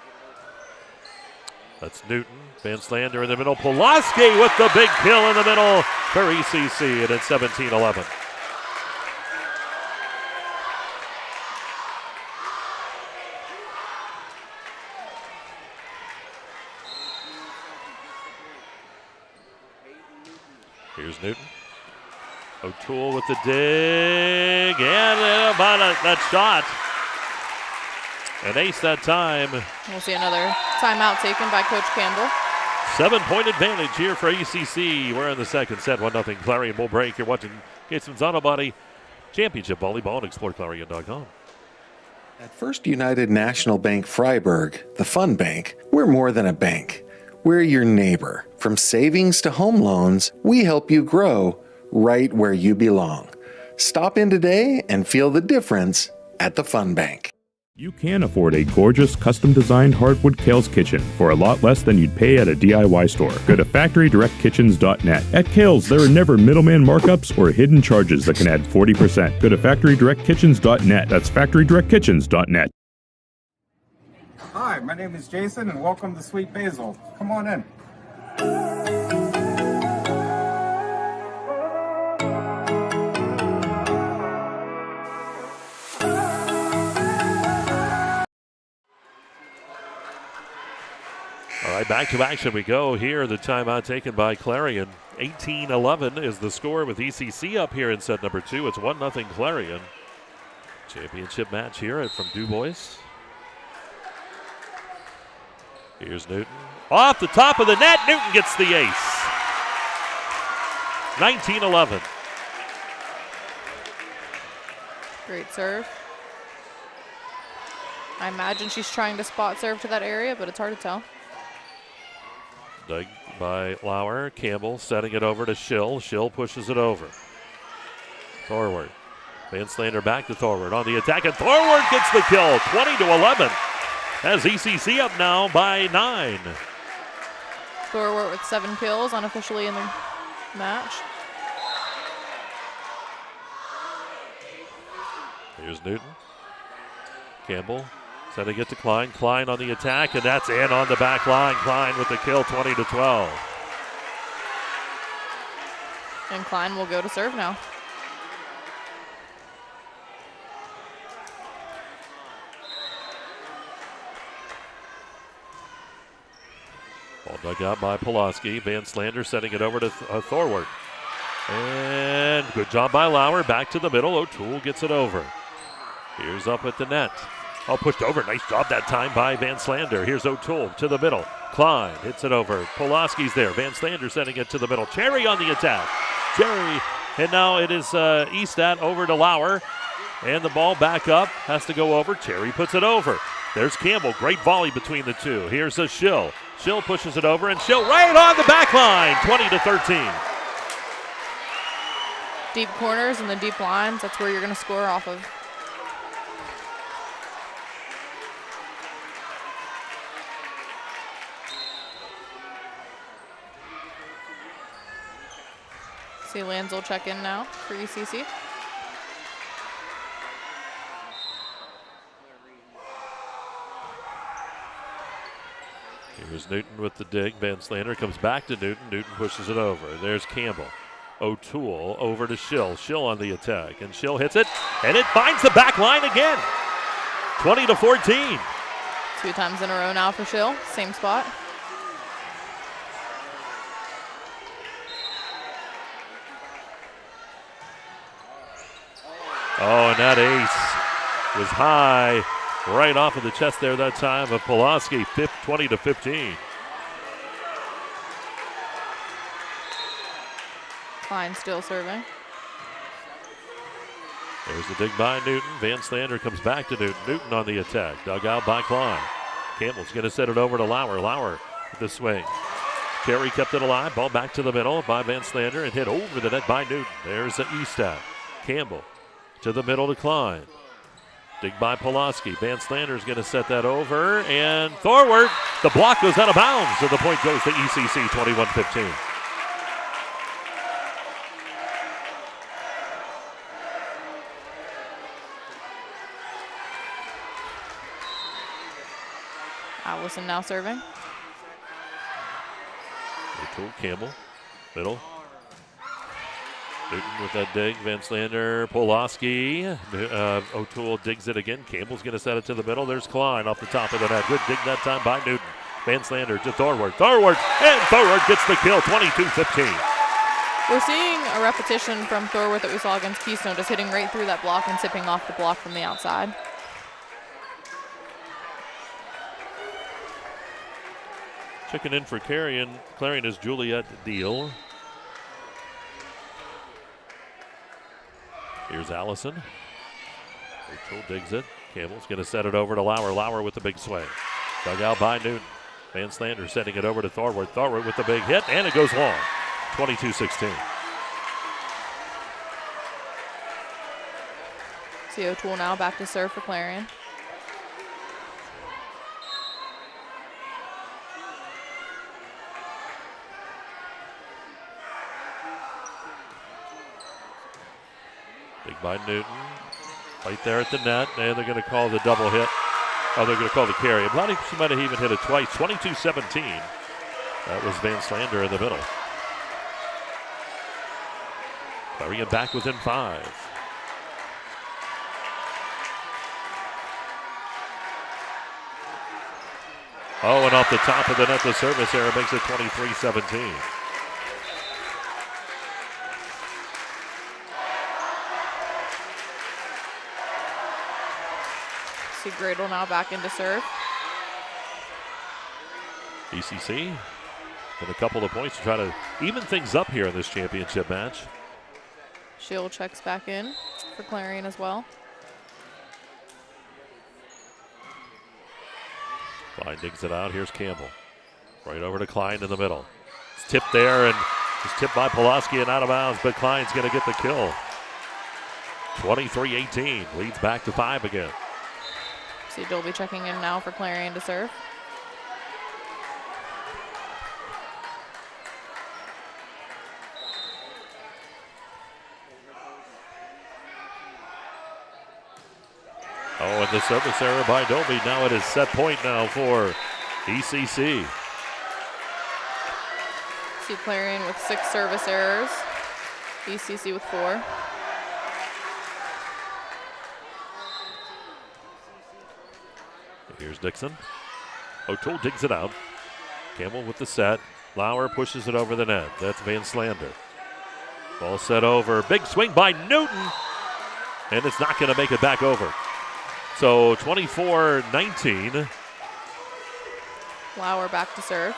That's Newton. Van Slander in the middle. Pulaski with the big kill in the middle for ECC, and it's 17-11. Here's Newton. O'Toole with the dig, and about that shot. An ace that time. We'll see another timeout taken by Coach Campbell. 7-point advantage here for ECC. We're in the second set, 1-0 Clarion. We'll break. You're watching Gatesman's Auto Body Championship Volleyball on exploreClarion.com. At First United National Bank Freiburg, the fun bank, we're more than a bank. We're your neighbor. From savings to home loans, we help you grow right where you belong. Stop in today and feel the difference at the Fun Bank. You can afford a gorgeous, custom-designed hardwood Kales kitchen for a lot less than you'd pay at a DIY store. Go to FactoryDirectKitchens.net. At Kales, there are never middleman markups or hidden charges that can add 40%. Go to FactoryDirectKitchens.net. That's FactoryDirectKitchens.net. Hi, my name is Jason, and welcome to Sweet Basil. Come on in. All right, back to action we go here. The timeout taken by Clarion. 18-11 is the score with ECC up here in set number 2. It's 1-0 Clarion. Championship match here from DuBois. Here's Newton. Off the top of the net, Newton gets the ace. 19-11. Great serve. I imagine she's trying to spot serve to that area, but it's hard to tell. Dug by Lauer. Campbell setting it over to Schill. Schill pushes it over. Forward. Van Slander back to Thorward on the attack, and Thorward gets the kill. 20-11. Has ECC up now by 9. Thorwart with 7 kills unofficially in the match. Here's Newton. Campbell setting it to Klein. Klein on the attack, and that's in on the back line. Klein with the kill, 20-12. And Klein will go to serve now. Ball dug out by Pulaski. Van Slander setting it over to Thorward. And good job by Lauer. Back to the middle. O'Toole gets it over. Here's up at the net. Oh, pushed over. Nice job that time by Van Slander. Here's O'Toole to the middle. Klein hits it over. Pulaski's there. Van Slander sending it to the middle. Cherry on the attack. Cherry. And now it is Estat over to Lauer. And the ball back up. Has to go over. Cherry puts it over. There's Campbell. Great volley between the two. Here's a Schill. Schill pushes it over, and Schill right on the back line. 20-13. Deep corners and the deep lines. That's where you're going to score off of. See Lanzel check in now for ECC. Here's Newton with the dig. Van Slander comes back to Newton. Newton pushes it over. There's Campbell. O'Toole over to Schill. Schill on the attack, and Schill hits it, and it finds the back line again. 20-14. 2 times in a row now for Schill. Same spot. Oh, and that ace was high, right off of the chest there that time of Pulaski. 20-15. Klein still serving. There's the dig by Newton. Van Slander comes back to Newton. Newton on the attack. Dug out by Klein. Campbell's going to set it over to Lauer. Lauer with the swing. Carey kept it alive. Ball back to the middle by Van Slander and hit over the net by Newton. There's the Estat. Campbell to the middle to Klein. Dig by Pulaski. Van Slander's going to set that over, and forward. The block goes out of bounds, so the point goes to ECC, 21-15. Allison now serving. O'Toole, Campbell, middle. Newton with that dig. Van Slander, Pulaski. O'Toole digs it again. Campbell's going to set it to the middle. There's Klein off the top of the net. Good dig that time by Newton. Van Slander to Thorward. And Thorward gets the kill, 22-15. We're seeing a repetition from Thorward that we saw against Keystone, just hitting right through that block and tipping off the block from the outside. Checking in for Clarion. Clarion is Juliet Deal. Here's Allison. O'Toole digs it. Campbell's going to set it over to Lauer. Lauer with the big swing. Dug out by Newton. Van Slander setting it over to Thorward. Thorward with the big hit, and it goes long. 22-16. See O'Toole now back to serve for Clarion. Big by Newton. Right there at the net, and they're going to call the double hit. Oh, they're going to call the carry. I believe she might have even hit it twice. 22-17. That was Van Slander in the middle. Clarion back within 5. Oh, and off the top of the net, the service error makes it 23-17. See Gradle now back into serve. ECC and a couple of points to try to even things up here in this championship match. Shield checks back in for Clarion as well. Klein digs it out. Here's Campbell. Right over to Klein in the middle. It's tipped there, and it's tipped by Pulaski and out of bounds, but Klein's going to get the kill. 23-18. Leads back to 5 again. See Dolby checking in now for Clarion to serve. Oh, and the service error by Dolby. Now it is set point now for ECC. See Clarion with 6 service errors. ECC with 4. Here's Dixon. O'Toole digs it out. Campbell with the set. Lauer pushes it over the net. That's Van Slander. Ball set over. Big swing by Newton. And it's not going to make it back over. So 24-19. Lauer back to serve.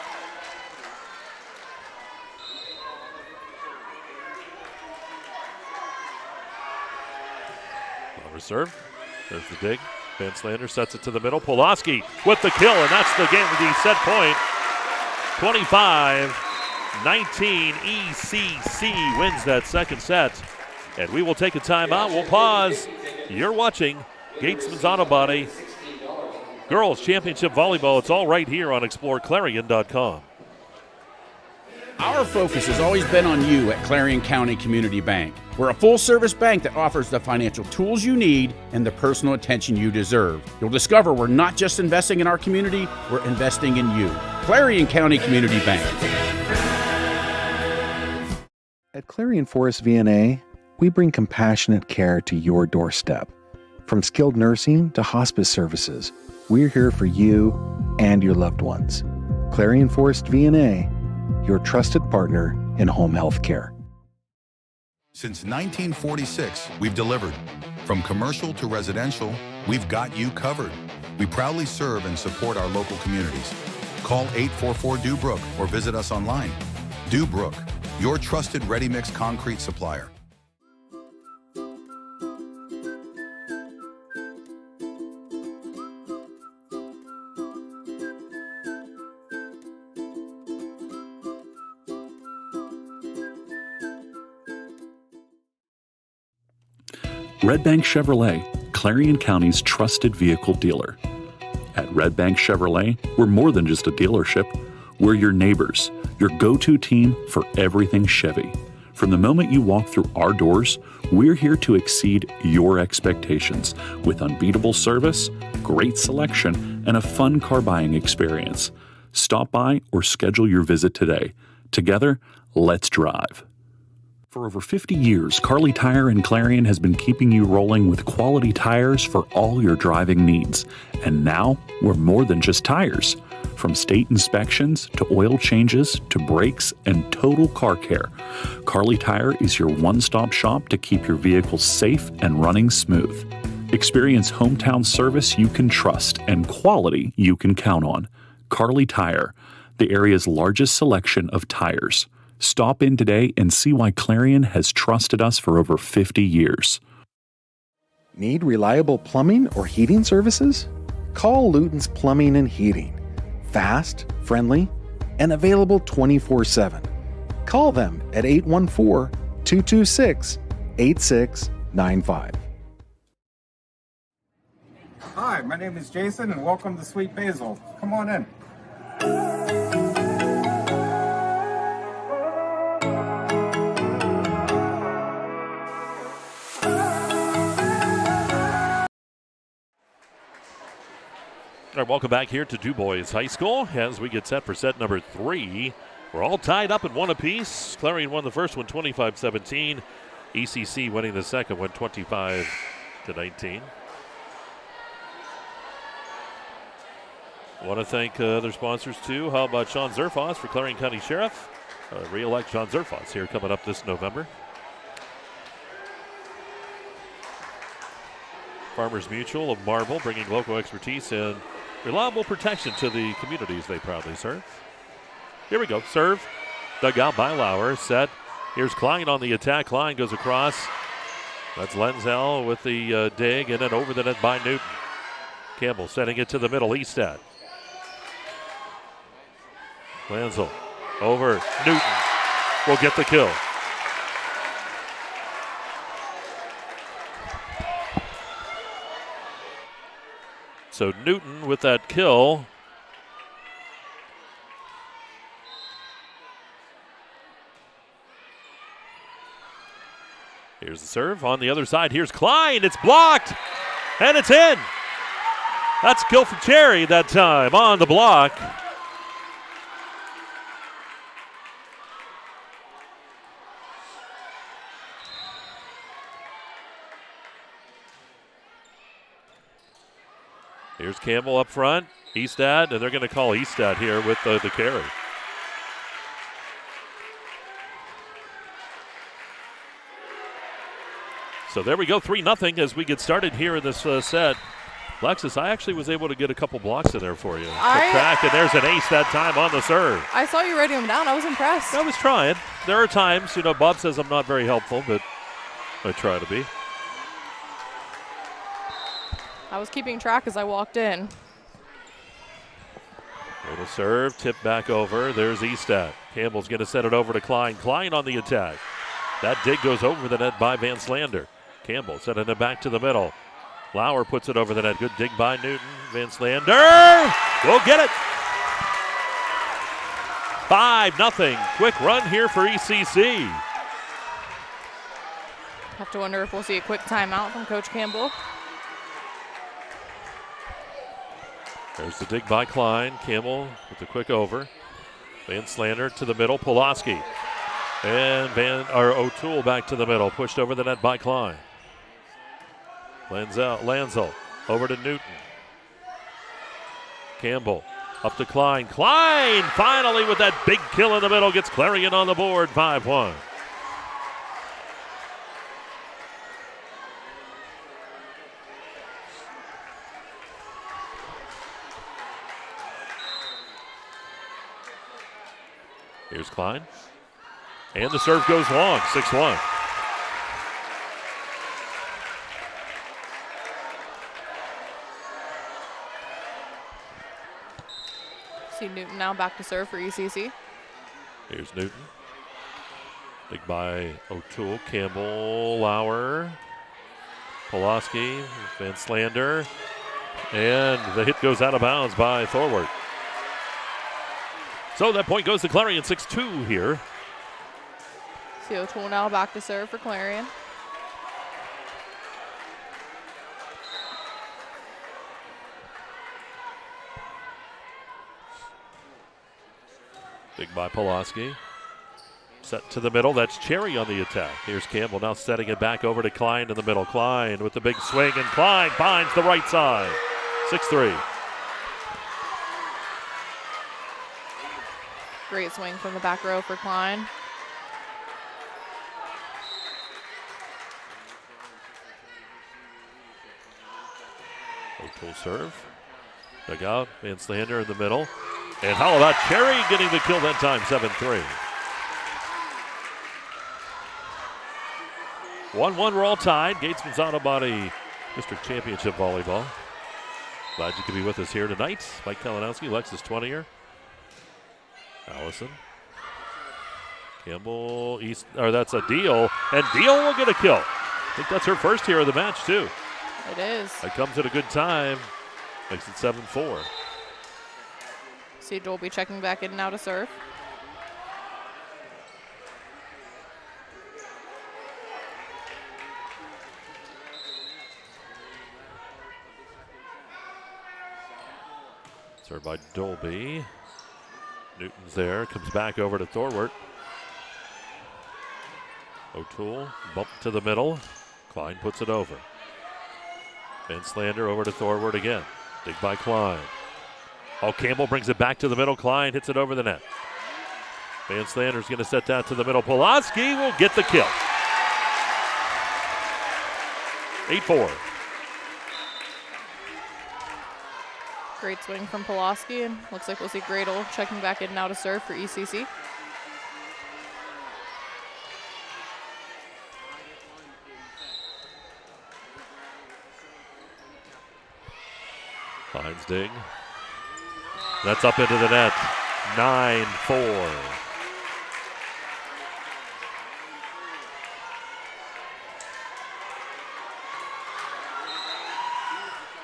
Lauer serve. There's the dig. Van Slander sets it to the middle. Pulaski with the kill, and that's the game, the set point. 25-19. ECC wins that second set. And we will take a timeout. We'll pause. You're watching Gatesman's Auto Body Girls Championship Volleyball. It's all right here on exploreClarion.com. Our focus has always been on you at Clarion County Community Bank. We're a full-service bank that offers the financial tools you need and the personal attention you deserve. You'll discover we're not just investing in our community, we're investing in you. Clarion County Community Bank. At Clarion Forest VNA, we bring compassionate care to your doorstep. From skilled nursing to hospice services, we're here for you and your loved ones. Clarion Forest VNA, your trusted partner in home health care. Since 1946, we've delivered. From commercial to residential, we've got you covered. We proudly serve and support our local communities. Call 844-DUBROOK or visit us online. DuBois, your trusted ready-mix concrete supplier. Red Bank Chevrolet, Clarion County's trusted vehicle dealer. At Red Bank Chevrolet, we're more than just a dealership. We're your neighbors, your go-to team for everything Chevy. From the moment you walk through our doors, we're here to exceed your expectations with unbeatable service, great selection, and a fun car buying experience. Stop by or schedule your visit today. Together, let's drive. For over 50 years, Carly Tire and Clarion has been keeping you rolling with quality tires for all your driving needs. And now, we're more than just tires. From state inspections to oil changes to brakes and total car care, Carly Tire is your one-stop shop to keep your vehicle safe and running smooth. Experience hometown service you can trust and quality you can count on. Carly Tire, the area's largest selection of tires. Stop in today and see why Clarion has trusted us for over 50 years. Need reliable plumbing or heating services? Call Luton's Plumbing and Heating. Fast, friendly, and available 24/7. Call them at 814-226-8695. Hi, my name is Jason, and welcome to Sweet Basil. Come on in. All right, welcome back here to DuBois High School as we get set for set number 3. We're all tied up at 1 apiece. Clarion won the first one 25-17. ECC winning the second one 25-19. Want to thank their sponsors too. How about Sean Zerfoss for Clarion County Sheriff? Re-elect Sean Zerfoss here coming up this November. Farmers Mutual of Marble, bringing local expertise and reliable protection to the communities they proudly serve. Here we go. Serve. Dug out by Lauer. Set. Here's Klein on the attack. Klein goes across. That's Lenzel with the dig, and then over the net by Newton. Campbell setting it to the middle. Eastat. Lenzel over. Newton will get the kill. So Newton with that kill. Here's the serve on the other side. Here's Klein. It's blocked. And it's in. That's a kill for Cherry that time on the block. Here's Campbell up front. Eastad, and they're going to call Eastad here with the carry. So there we go, 3-0 as we get started here in this set. Lexis, I actually was able to get a couple blocks in there for you. Back, and there's an ace that time on the serve. I saw you writing them down. I was impressed. I was trying. There are times, Bob says I'm not very helpful, but I try to be. I was keeping track as I walked in. Little serve, tip back over. There's Eastat. Campbell's going to set it over to Klein. Klein on the attack. That dig goes over the net by Van Slander. Campbell sending it back to the middle. Lauer puts it over the net. Good dig by Newton. Van Slander will get it. 5-0. Quick run here for ECC. Have to wonder if we'll see a quick timeout from Coach Campbell. There's the dig by Klein. Campbell with the quick over. Van Slander to the middle. Pulaski. And O'Toole back to the middle. Pushed over the net by Klein. Lanzel over to Newton. Campbell up to Klein. Klein finally with that big kill in the middle gets Clarion on the board. 5-1. Here's Klein. And the serve goes long, 6-1. See Newton now back to serve for ECC. Here's Newton. Big by O'Toole. Campbell, Lauer. Pulaski, Van Slander, and the hit goes out of bounds by Thorwart. So that point goes to Clarion, 6-2 here. See O'Toole now back to serve for Clarion. Big by Pulaski. Set to the middle. That's Cherry on the attack. Here's Campbell now setting it back over to Klein in the middle. Klein with the big swing, and Klein finds the right side. 6-3. Great swing from the back row for Klein. O'Toole serve. Dug out. Van Slander in the middle. And how about Cherry getting the kill that time? 7-3. 1-1, we're all tied. Gatesman's Auto Body District Championship Volleyball. Glad you could be with us here tonight. Mike Kalinowski, Lexis Twentier. Allison. Campbell, that's a Deal. And Deal will get a kill. I think that's her first here of the match, too. It is. That comes at a good time. Makes it 7-4. See Dolby checking back in now to serve. Served by Dolby. Newton's there, comes back over to Thorwart. O'Toole, bump to the middle. Klein puts it over. Van Slander over to Thorwart again. Dig by Klein. Oh, Campbell brings it back to the middle. Klein hits it over the net. Van Slander's going to set that to the middle. Pulaski will get the kill. 8-4. Great swing from Pulaski, and looks like we'll see Gradle checking back in now to serve for ECC. Klein's dig. That's up into the net. 9-4.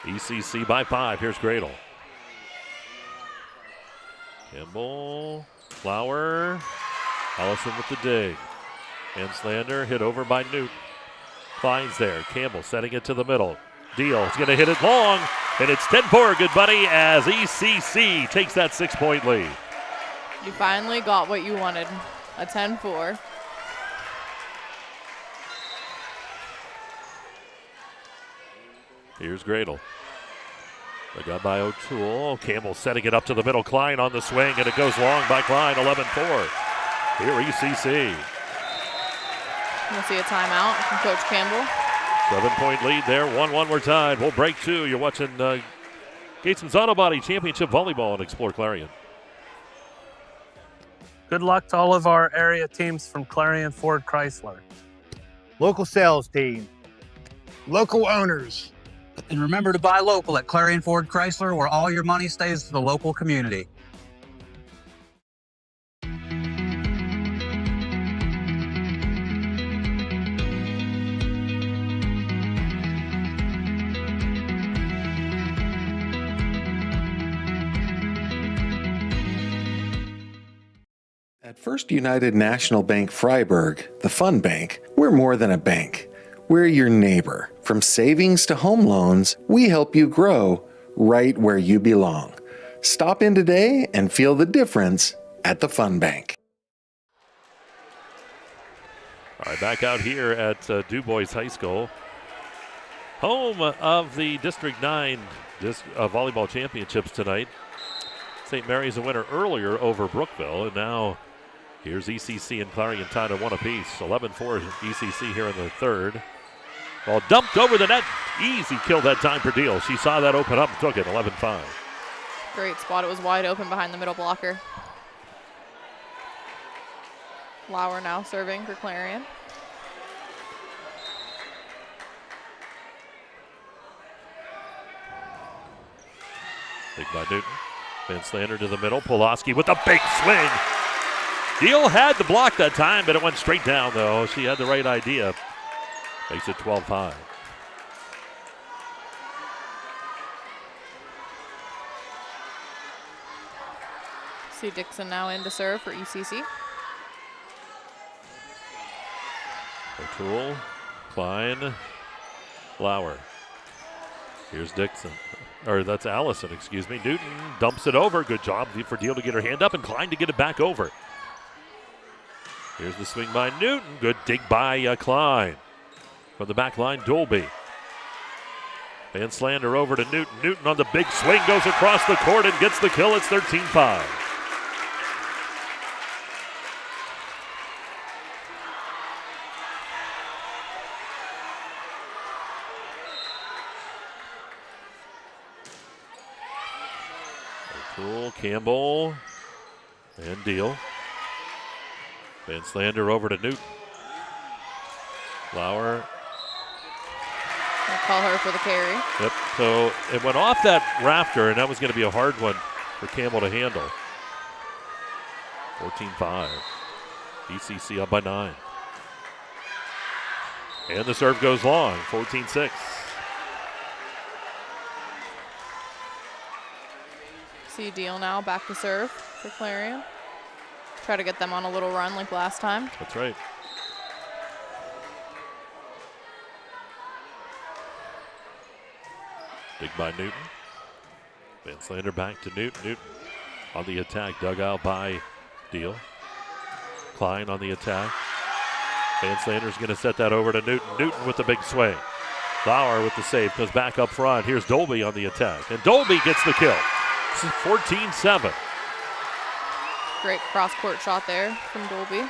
ECC by 5. Here's Gradle. Campbell, Flower, Allison with the dig. Van Slander hit over by Newton. Klein's there. Campbell setting it to the middle. Deal is going to hit it long, and it's 10-4, good buddy, as ECC takes that 6-point lead. You finally got what you wanted, a 10-4. Here's Gradle. They got by O'Toole. Campbell setting it up to the middle. Klein on the swing, and it goes long by Klein. 11-4. Here, ECC. We'll see a timeout from Coach Campbell. 7-point lead there. 1-1, we're tied. We'll break 2. You're watching Gatesman's Auto Body Championship Volleyball on Explore Clarion. Good luck to all of our area teams from Clarion Ford Chrysler. Local sales team. Local owners. And remember to buy local at Clarion Ford Chrysler, where all your money stays to the local community. At First United National Bank Freiburg, the Fun Bank, we're more than a bank. We're your neighbor. From savings to home loans, we help you grow right where you belong. Stop in today and feel the difference at the Fun Bank. All right, back out here at DuBois High School, home of the District 9 Volleyball Championships tonight. St. Mary's a winner earlier over Brookville, and now here's ECC and Clarion tied at 1 apiece. 11-4 ECC here in the third. Ball dumped over the net. Easy kill that time for Deal. She saw that open up and took it. 11-5. Great spot. It was wide open behind the middle blocker. Lauer now serving for Clarion. Big by Newton. Van Slander to the middle. Pulaski with a big swing. Deal had the block that time, but it went straight down, though. She had the right idea. Makes it 12-5. See Dixon now in to serve for ECC. O'Toole, Klein, Lauer. Here's Dixon. Or that's Allison, excuse me. Newton dumps it over. Good job for Deal to get her hand up and Klein to get it back over. Here's the swing by Newton. Good dig by Klein. From the back line, Dolby. Van Slander over to Newton. Newton on the big swing, goes across the court and gets the kill. It's 13-5. O'Toole, Campbell, and Deal. Van Slander over to Newton. Lauer. I'll call her for the carry. Yep, so it went off that rafter, and that was going to be a hard one for Campbell to handle. 14-5. ECC up by 9. And the serve goes long, 14-6. See Deal now back to serve for Clarion. Try to get them on a little run like last time. That's right. Dig by Newton. Van Slander back to Newton. Newton on the attack, dug out by Deal. Klein on the attack. Van Slander's going to set that over to Newton. Newton with the big swing. Lauer with the save, goes back up front. Here's Dolby on the attack, and Dolby gets the kill. This is 14-7. Great cross-court shot there from Dolby.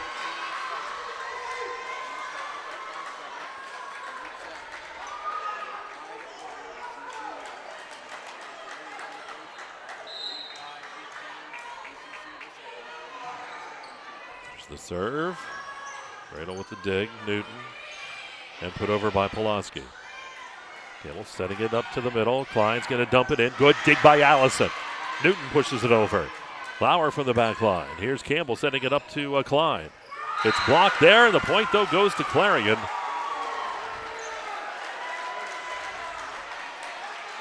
There's the serve. Radel with the dig, Newton, and put over by Pulaski. Campbell setting it up to the middle. Klein's going to dump it in. Good dig by Allison. Newton pushes it over. Lauer from the back line. Here's Campbell setting it up to Klein. It's blocked there. The point, though, goes to Clarion.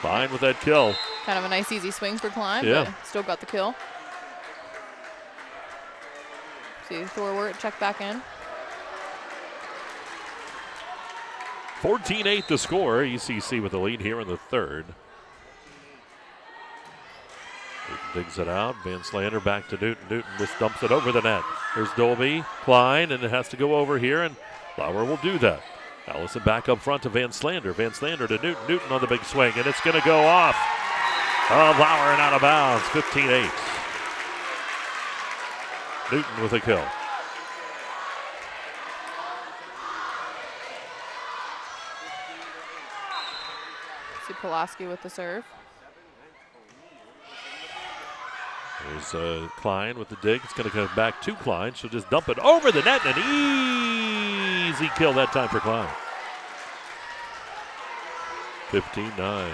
Klein with that kill. Kind of a nice, easy swing for Klein, Yeah. but still got the kill. See Thorwart check back in. 14-8 the score. ECC with the lead here in the third. Newton digs it out. Van Slander back to Newton. Newton just dumps it over the net. Here's Dolby, Klein, and it has to go over here, and Lauer will do that. Allison back up front to Van Slander. Van Slander to Newton. Newton on the big swing, and it's going to go off of Lauer and out of bounds. 15-8. Newton with a kill. See Pulaski with the serve. There's Klein with the dig. It's going to come back to Klein. She'll just dump it over the net, and an easy kill that time for Klein. 15-9.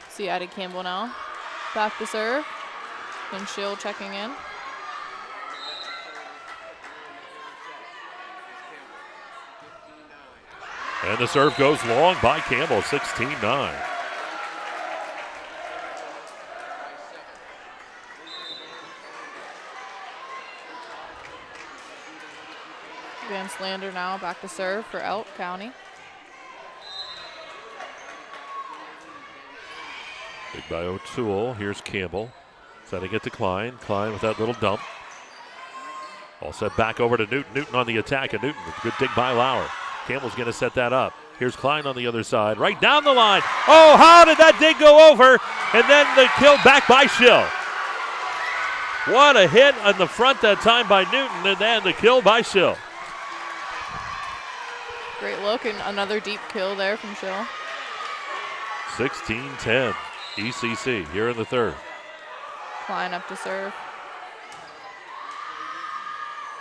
See Addie Campbell now. Back to serve. And Schill checking in. And the serve goes long by Campbell, 16-9. Van Slander now back to serve for Elk County. Big by O'Toole. Here's Campbell. Setting it to Klein. Klein with that little dump. All set back over to Newton. Newton on the attack, and Newton with a good dig by Lauer. Campbell's going to set that up. Here's Klein on the other side. Right down the line. Oh, how did that dig go over? And then the kill back by Schill. What a hit on the front that time by Newton, and then the kill by Schill. Great look, and another deep kill there from Schill. 16-10. ECC here in the third. Klein up to serve.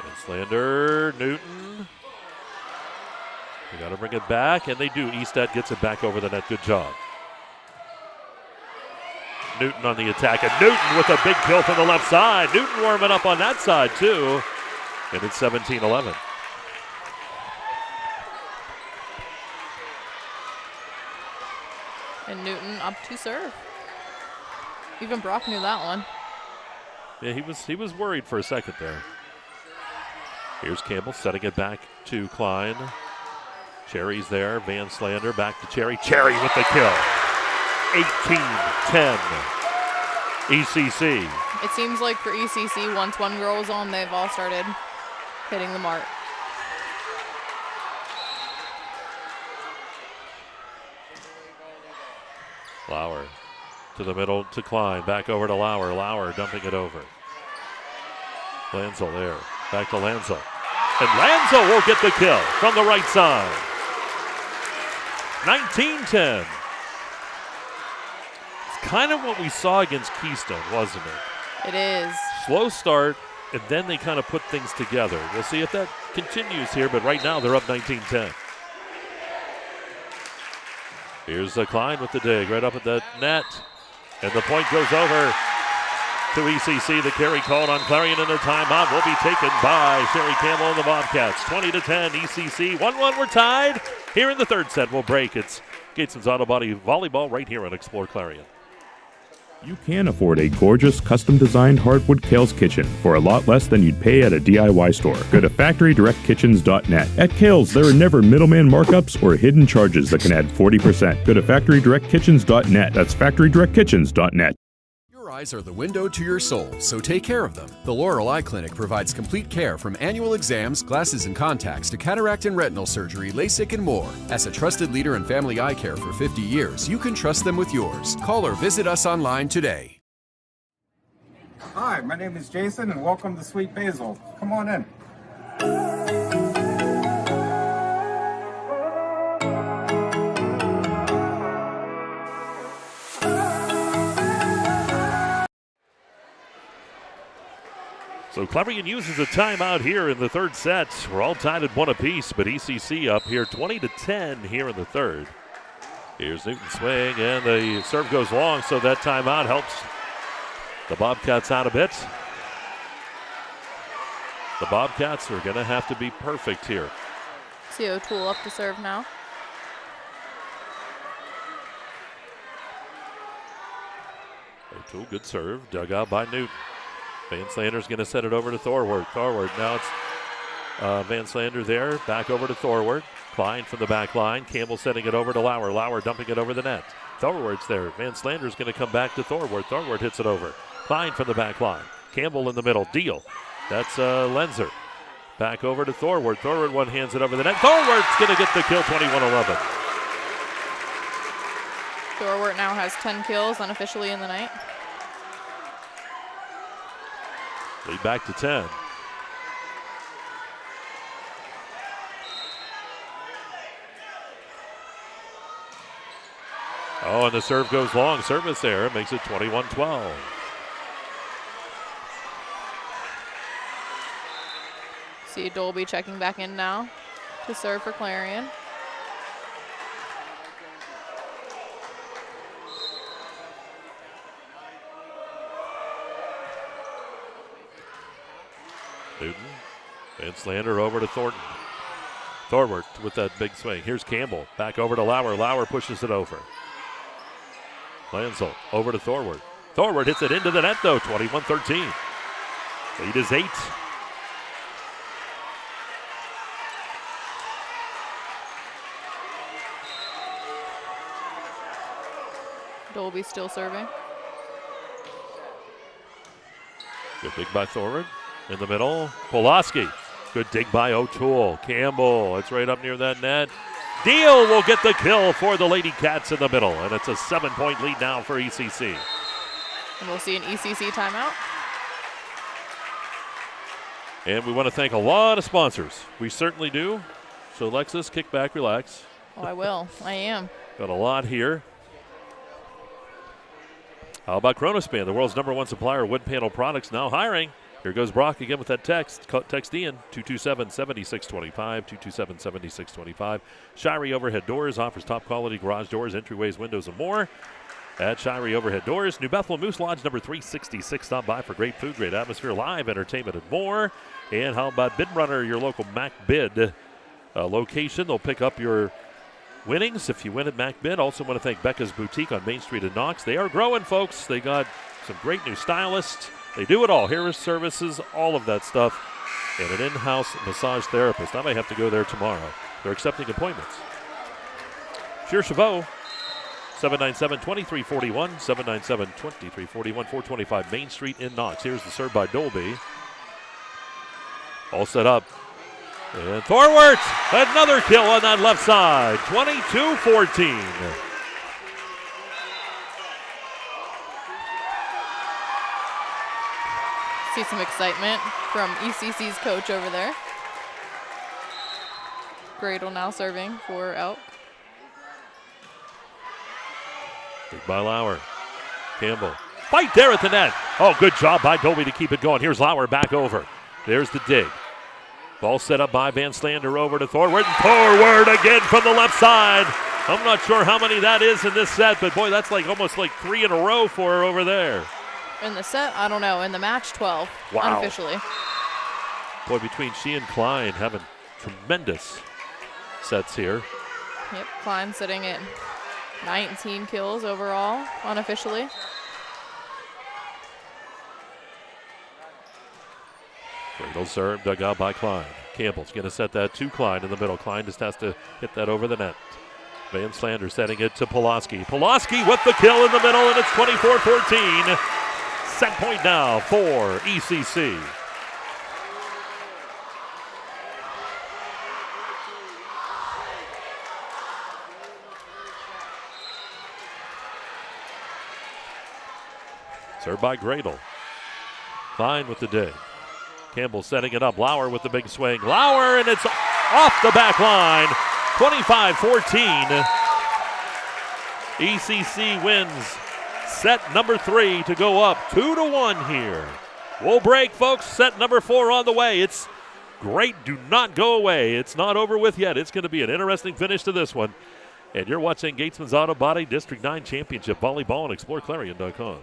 And Slander, Newton. They got to bring it back, and they do. Easted gets it back over the net. Good job. Newton on the attack, and Newton with a big kill from the left side. Newton warming up on that side, too. And it's 17-11. And Newton up to serve. Even Brock knew that one. Yeah, he was worried for a second there. Here's Campbell setting it back to Klein. Cherry's there. Van Slander back to Cherry. Cherry with the kill. 18-10. ECC. It seems like for ECC, once one girl was on, they've all started hitting the mark. Lauer to the middle to Klein. Back over to Lauer. Lauer dumping it over. Lanzel there. Back to Lanzel. And Lanzel will get the kill from the right side. 19-10. It's kind of what we saw against Keystone, wasn't it? It is. Slow start, and then they kind of put things together. We'll see if that continues here, but right now they're up 19-10. Here's Klein with the dig right up at the net. And the point goes over to ECC. The carry called on Clarion, and a timeout will be taken by Sherry Campbell and the Bobcats. 20-10 ECC. 1-1, we're tied. Here in the third set, we'll break. It's Gatesman's Auto Body Volleyball right here on Explore Clarion. You can afford a gorgeous, custom-designed hardwood Kales kitchen for a lot less than you'd pay at a DIY store. Go to FactoryDirectKitchens.net. At Kales, there are never middleman markups or hidden charges that can add 40%. Go to FactoryDirectKitchens.net. That's FactoryDirectKitchens.net. Your eyes are the window to your soul, so take care of them. The Laurel Eye Clinic provides complete care from annual exams, glasses and contacts to cataract and retinal surgery, LASIK, and more. As a trusted leader in family eye care for 50 years, you can trust them with yours. Call or visit us online today. Hi, my name is Jason, and welcome to Sweet Basil. Come on in. So Clarion uses a timeout here in the third set. We're all tied at 1 apiece, but ECC up here 20-10 here in the third. Here's Newton swing, and the serve goes long, so that timeout helps the Bobcats out a bit. The Bobcats are going to have to be perfect here. See O'Toole up to serve now. O'Toole, good serve, dug out by Newton. Van Slander's going to set it over to Thorward. Now it's Van Slander there, back over to Thorward. Klein from the back line. Campbell setting it over to Lauer. Lauer dumping it over the net. Thorward's there. Van Slander's going to come back to Thorward. Thorward hits it over. Klein from the back line. Campbell in the middle. Deal. That's Lenzer. Back over to Thorward. Thorward one hands it over the net. Thorward's going to get the kill, 21-11. Thorward now has 10 kills unofficially in the night. Lead back to 10. Oh, and the serve goes long. Service there. It makes it 21-12. See Dolby checking back in now to serve for Clarion. Newton. Van Slander over to Thornton. Thorward with that big swing. Here's Campbell. Back over to Lauer. Lauer pushes it over. Lanzel over to Thorward. Thorward hits it into the net, though. 21-13. Lead is 8. Dolby still serving. Good dig by Thorward. In the middle, Pulaski. Good dig by O'Toole. Campbell, it's right up near that net. Deal will get the kill for the Lady Cats in the middle, and it's a 7-point lead now for ECC. And we'll see an ECC timeout. And we want to thank a lot of sponsors. We certainly do. So Lexis, kick back, relax. Oh, I will. I am. Got a lot here. How about Kronospan, the world's #1 supplier of wood panel products, now hiring. Here goes Brock again with that text. Text Ian, 227-7625, 227-7625. Shirey Overhead Doors offers top quality garage doors, entryways, windows, and more. At Shirey Overhead Doors, New Bethel Moose Lodge number 366. Stop by for great food, great atmosphere, live entertainment, and more. And how about Bid Runner, your local Mac Bid location? They'll pick up your winnings if you win at MacBid. Also want to thank Becca's Boutique on Main Street in Knox. They are growing, folks. They got some great new stylists. They do it all. Hair services, all of that stuff. And an in-house massage therapist. I may have to go there tomorrow. They're accepting appointments. Cheer Chavot, 797-2341, 797-2341, 425 Main Street in Knox. Here's the serve by Dolby. All set up. And Thorwart, another kill on that left side, 22-14. See some excitement from ECC's coach over there. Gradle now serving for Elk. Big by Lauer. Campbell. Fight there at the net. Oh, good job by Dolby to keep it going. Here's Lauer back over. There's the dig. Ball set up by Van Slander over to Thorwart. And Thorwart again from the left side. I'm not sure how many that is in this set, but boy, that's like almost like 3 in a row for her over there. In the set, I don't know. In the match, 12, wow. Unofficially. Boy, between she and Klein having tremendous sets here. Yep, Klein sitting at 19 kills overall, unofficially. Cradle serve, dug out by Klein. Campbell's going to set that to Klein in the middle. Klein just has to hit that over the net. Van Slander setting it to Pulaski. Pulaski with the kill in the middle, and it's 24-14. Set point now for ECC. Served by Gradle. Klein with the dig. Campbell setting it up. Lauer with the big swing. Lauer, and it's off the back line. 25-14. ECC wins set number 3 to go up 2-1 here. We'll break, folks. Set number 4 on the way. It's great. Do not go away. It's not over with yet. It's going to be an interesting finish to this one. And you're watching Gatesman's Auto Body District 9 Championship Volleyball on exploreClarion.com.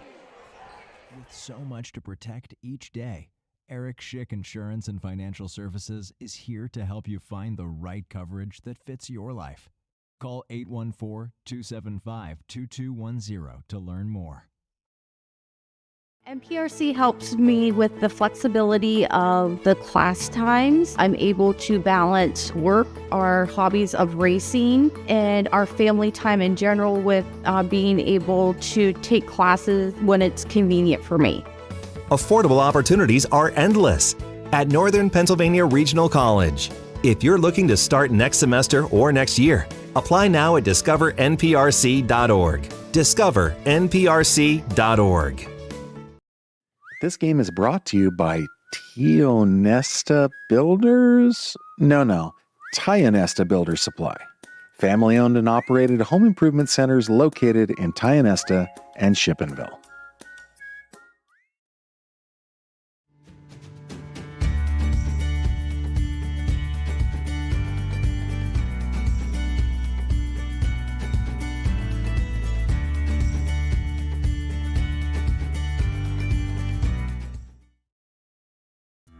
With so much to protect each day, Eric Schick Insurance and Financial Services is here to help you find the right coverage that fits your life. Call 814-275-2210 to learn more. MPRC helps me with the flexibility of the class times. I'm able to balance work, our hobbies of racing, and our family time in general with being able to take classes when it's convenient for me. Affordable opportunities are endless at Northern Pennsylvania Regional College. If you're looking to start next semester or next year, apply now at discovernprc.org. discovernprc.org. This game is brought to you by Tionesta Builders? No, Tionesta Builder Supply. Family-owned and operated home improvement centers located in Tionesta and Shippenville.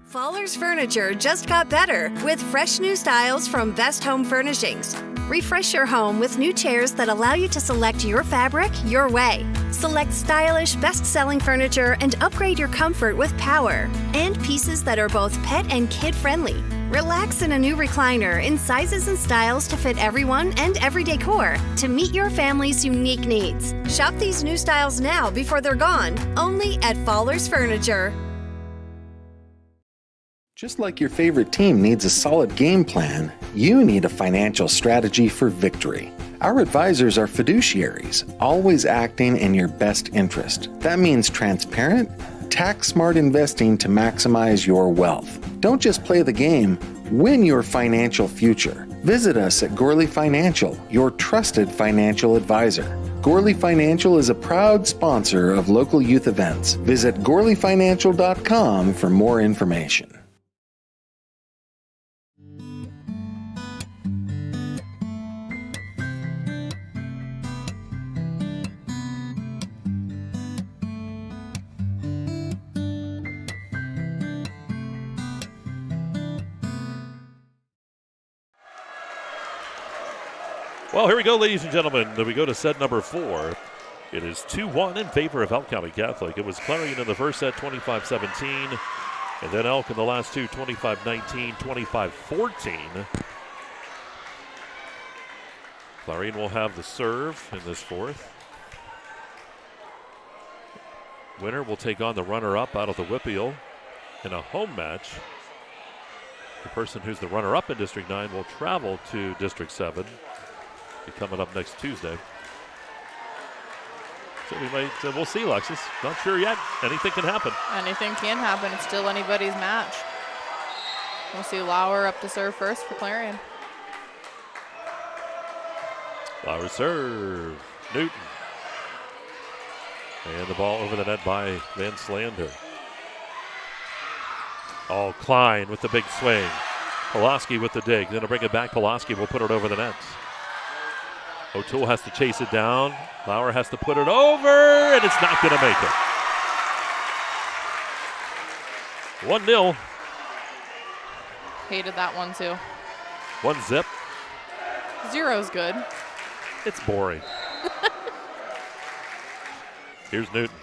Fowler's Furniture just got better with fresh new styles from Best Home Furnishings. Refresh your home with new chairs that allow you to select your fabric your way. Select stylish, best-selling furniture and upgrade your comfort with power. And pieces that are both pet and kid-friendly. Relax in a new recliner in sizes and styles to fit everyone and every decor to meet your family's unique needs. Shop these new styles now before they're gone, only at Fowler's Furniture. Just like your favorite team needs a solid game plan, you need a financial strategy for victory. Our advisors are fiduciaries, always acting in your best interest. That means transparent, tax-smart investing to maximize your wealth. Don't just play the game, win your financial future. Visit us at Gorley Financial, your trusted financial advisor. Gorley Financial is a proud sponsor of local youth events. Visit GorleyFinancial.com for more information. Well, here we go, ladies and gentlemen. We go to set number 4. It is 2-1 in favor of Elk County Catholic. It was Clarion in the first set, 25-17. And then Elk in the last two, 25-19, 25-14. Clarion will have the serve in this fourth. Winner will take on the runner-up out of the Whippeal in a home match. The person who's the runner-up in District 9 will travel to District 7. Be coming up next Tuesday. So we'll see, Lexis. Not sure yet. Anything can happen. Anything can happen. It's still anybody's match. We'll see Lauer up to serve first for Clarion. Lauer serve. Newton. And the ball over the net by Van Slander. Oh, Klein with the big swing. Pulaski with the dig. Then to bring it back, Pulaski will put it over the net. O'Toole has to chase it down. Lauer has to put it over, and it's not going to make it. 1-0. Hated that one, too. 1-0. 0's good. It's boring. Here's Newton.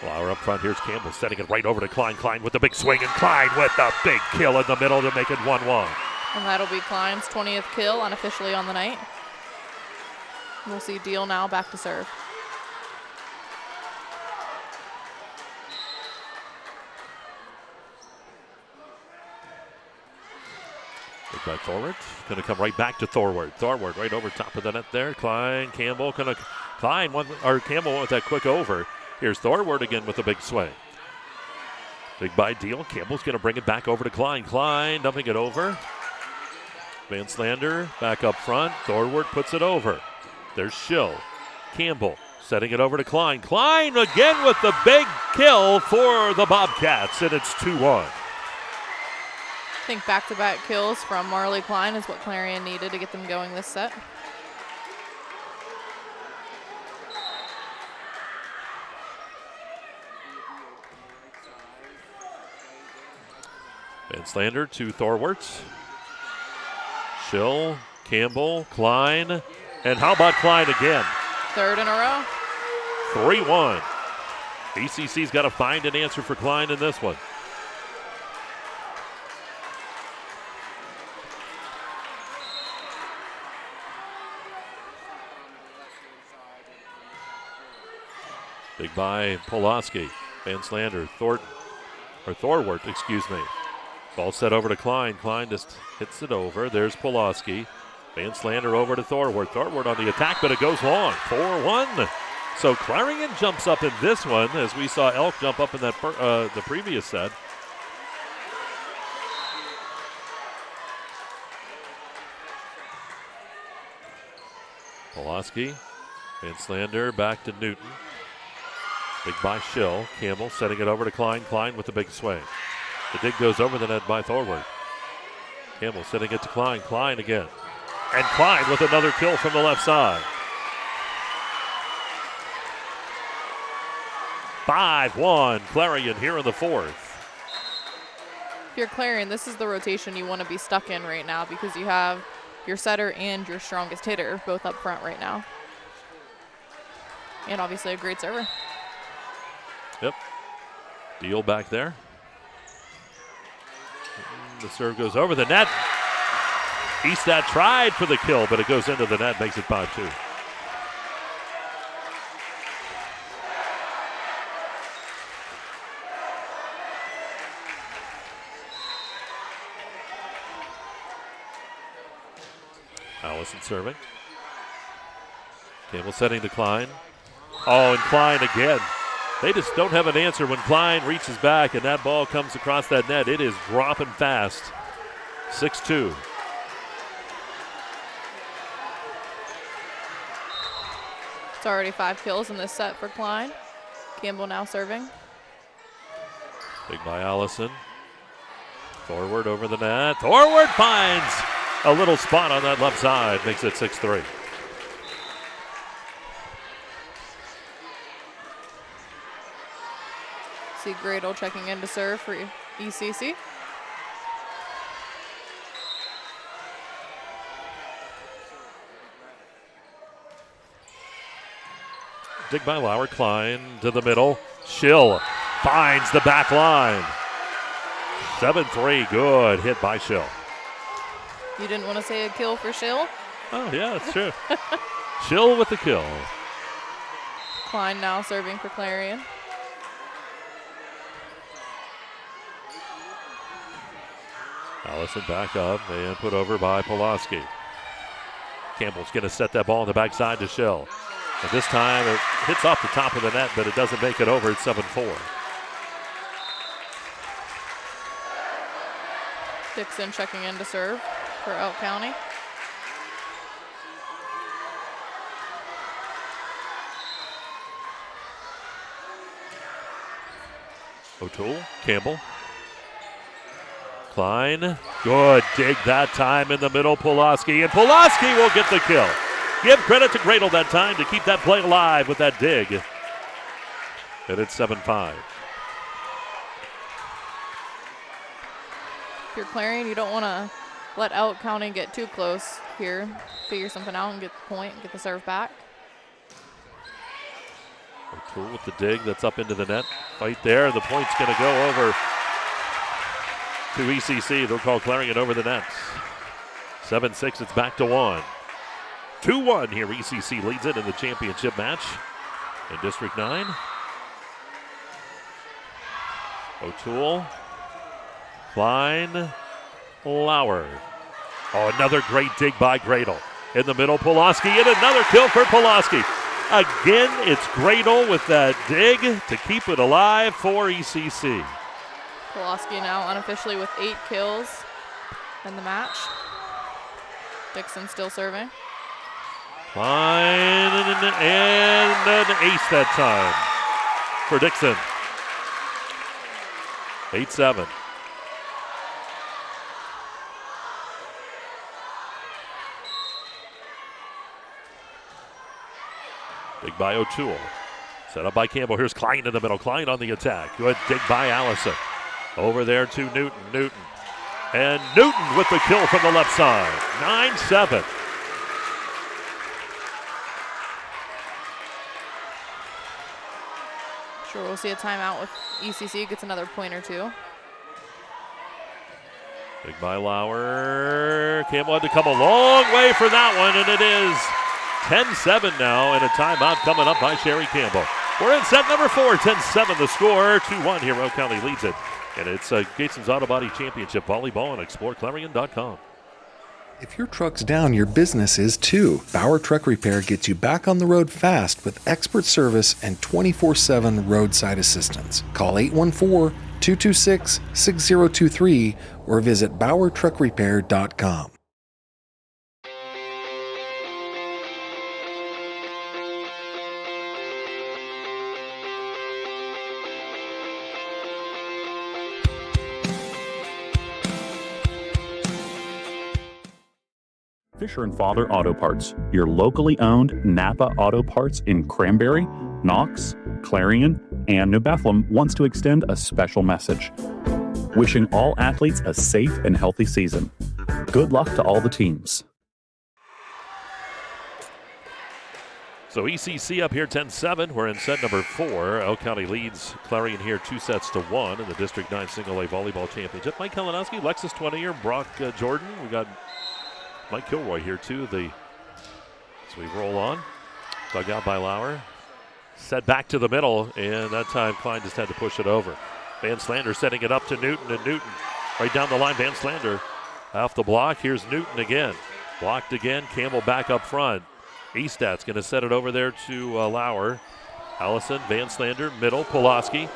Lauer up front. Here's Campbell setting it right over to Klein. Klein with the big swing, and Klein with the big kill in the middle to make it 1-1. And that'll be Klein's 20th kill unofficially on the night. We'll see Deal now back to serve. Big by Thorwart. Going to come right back to Thorwart. Thorwart right over top of the net there. Klein, Campbell. Campbell with that quick over. Here's Thorwart again with a big swing. Big by Deal. Campbell's going to bring it back over to Klein. Klein dumping it over. Van Slander back up front. Thorwart puts it over. There's Schill. Campbell setting it over to Klein. Klein again with the big kill for the Bobcats, and it's 2-1. I think back-to-back kills from Marley Klein is what Clarion needed to get them going this set. Van Slander to Thorwart. Schill, Campbell, Klein, and how about Klein again? Third in a row. 3-1. ECC's got to find an answer for Klein in this one. Big by Pulaski. Van Slander, Thorwart, excuse me. Ball set over to Klein. Klein just hits it over. There's Pulaski. Van Slander over to Thorwart. Thorwart on the attack, but it goes long. 4-1. So Clarion jumps up in this one, as we saw Elk jump up in that the previous set. Pulaski. Van Slander back to Newton. Big by Schill. Campbell setting it over to Klein. Klein with the big swing. The dig goes over the net by Thorwart. Campbell setting it to Klein. Klein again. And Klein with another kill from the left side. 5-1 Clarion here in the fourth. If you're Clarion, this is the rotation you want to be stuck in right now because you have your setter and your strongest hitter both up front right now. And obviously a great server. Yep. Deal back there. The serve goes over the net. Eastat tried for the kill, but it goes into the net, makes it 5-2. Allison serving. Campbell setting to Klein. Oh, and Klein again. They just don't have an answer when Klein reaches back and that ball comes across that net. It is dropping fast. 6-2. It's already 5 kills in this set for Klein. Campbell now serving. Big by Allison. Thorwart over the net. Thorwart finds a little spot on that left side. Makes it 6-3. See Gradle checking in to serve for ECC. Dig by Lauer. Klein to the middle. Schill finds the back line. 7-3. Good hit by Schill. You didn't want to say a kill for Schill? Oh, yeah, that's true. Schill with the kill. Klein now serving for Clarion. Allison back up and put over by Pulaski. Campbell's going to set that ball on the backside to Schill. And this time it hits off the top of the net, but it doesn't make it over. It's 7-4. Dixon checking in to serve for Elk County. O'Toole, Campbell. Klein, good dig that time in the middle, Pulaski, and Pulaski will get the kill. Give credit to Gradle that time to keep that play alive with that dig. And it's 7-5. If you're Clarion, you don't want to let Elk County get too close here. Figure something out and get the point, get the serve back. O'Toole with the dig that's up into the net. Fight there, and the point's going to go over to ECC. They'll call Clarion over the net. 7-6, it's back to 1. 2-1 here. ECC leads it in the championship match in District 9. O'Toole, Klein, Lauer. Oh, another great dig by Gradle. In the middle, Pulaski, and another kill for Pulaski. Again, it's Gradle with that dig to keep it alive for ECC. Pulaski now unofficially with 8 kills in the match. Dixon still serving. Klein and an ace that time for Dixon. 8-7. Dig by O'Toole. Set up by Campbell. Here's Klein in the middle. Klein on the attack. Good dig by Allison. Over there to Newton. Newton. And Newton with the kill from the left side. 9-7. Sure, we'll see a timeout with ECC. Gets another point or two. Dig by Lauer. Campbell had to come a long way for that one, and it is 10-7 now, and a timeout coming up by Sherry Campbell. We're in set number 4, 10-7 the score. 2-1 here. Elk County leads it. And it's Gatesman's Auto Body Championship Volleyball on exploreClarion.com. If your truck's down, your business is too. Bauer Truck Repair gets you back on the road fast with expert service and 24/7 roadside assistance. Call 814-226-6023 or visit BauerTruckRepair.com. Fisher & Father Auto Parts, your locally owned Napa Auto Parts in Cranberry, Knox, Clarion, and New Bethlehem wants to extend a special message. Wishing all athletes a safe and healthy season. Good luck to all the teams. So ECC up here 10-7. We're in set number 4. Elk County leads Clarion here 2-1 in the District 9 Single A Volleyball Championship. Mike Kalinowski, Lexis Twentier, Brock Jordan. We got Mike Kilroy here too. As we roll on. Dug out by Lauer. Set back to the middle, and that time Klein just had to push it over. Van Slander setting it up to Newton, and Newton right down the line. Van Slander off the block. Here's Newton again. Blocked again. Campbell back up front. Estat's going to set it over there to Lauer. Allison, Van Slander, middle. Pulaski.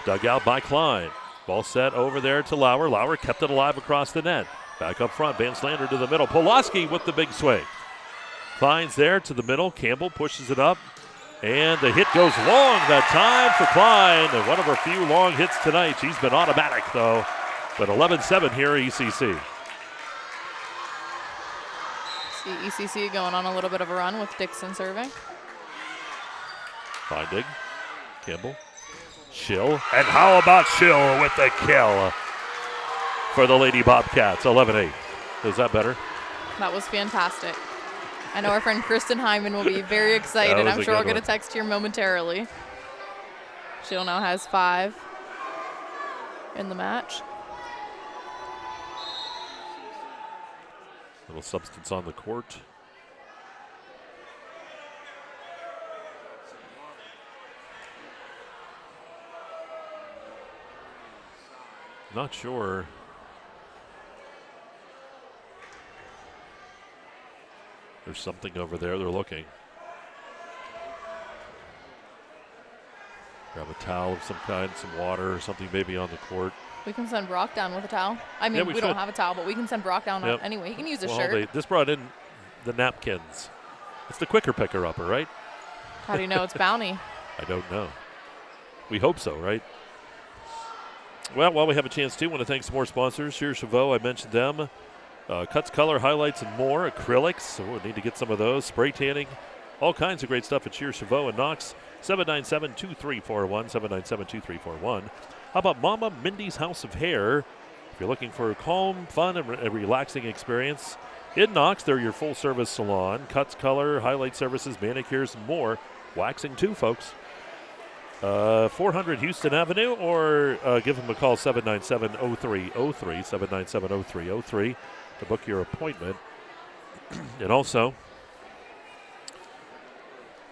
Dug out by Klein. Ball set over there to Lauer. Lauer kept it alive across the net. Back up front, Van Slander to the middle. Pulaski with the big swing. Klein's there to the middle. Campbell pushes it up. And the hit goes long that time for Klein. And one of her few long hits tonight. She's been automatic, though. But 11-7 here, ECC. See ECC going on a little bit of a run with Dixon serving. Fine dig. Campbell. Schill. And how about Schill with the kill for the Lady Bobcats? 11-8. Is that better? That was fantastic. I know our friend Kristen Hyman will be very excited. I'm sure I'll get a text here momentarily. She'll now has 5 in the match. Little substance on the court. Not sure. There's something over there. They're looking. Grab a towel of some kind, some water or something maybe on the court. We can send Brock down with a towel. I mean, we don't have a towel, but we can send Brock down anyway. He can use a shirt. This brought in the napkins. It's the quicker picker-upper, right? How do you know it's Bounty? I don't know. We hope so, right? Well, while we have a chance to, I want to thank some more sponsors. Shear Chavot, I mentioned them. Cuts, color, highlights, and more. Acrylics, so we'll need to get some of those. Spray tanning, all kinds of great stuff at Shear Chavot and Knox. 797-2341, 797-2341. How about Mama Mindy's House of Hair? If you're looking for a calm, fun, and a relaxing experience, in Knox, they're your full-service salon. Cuts, color, highlight services, manicures, and more. Waxing too, folks. 400 Houston Avenue, or give them a call, 797-0303, 797-0303, to book your appointment. And also,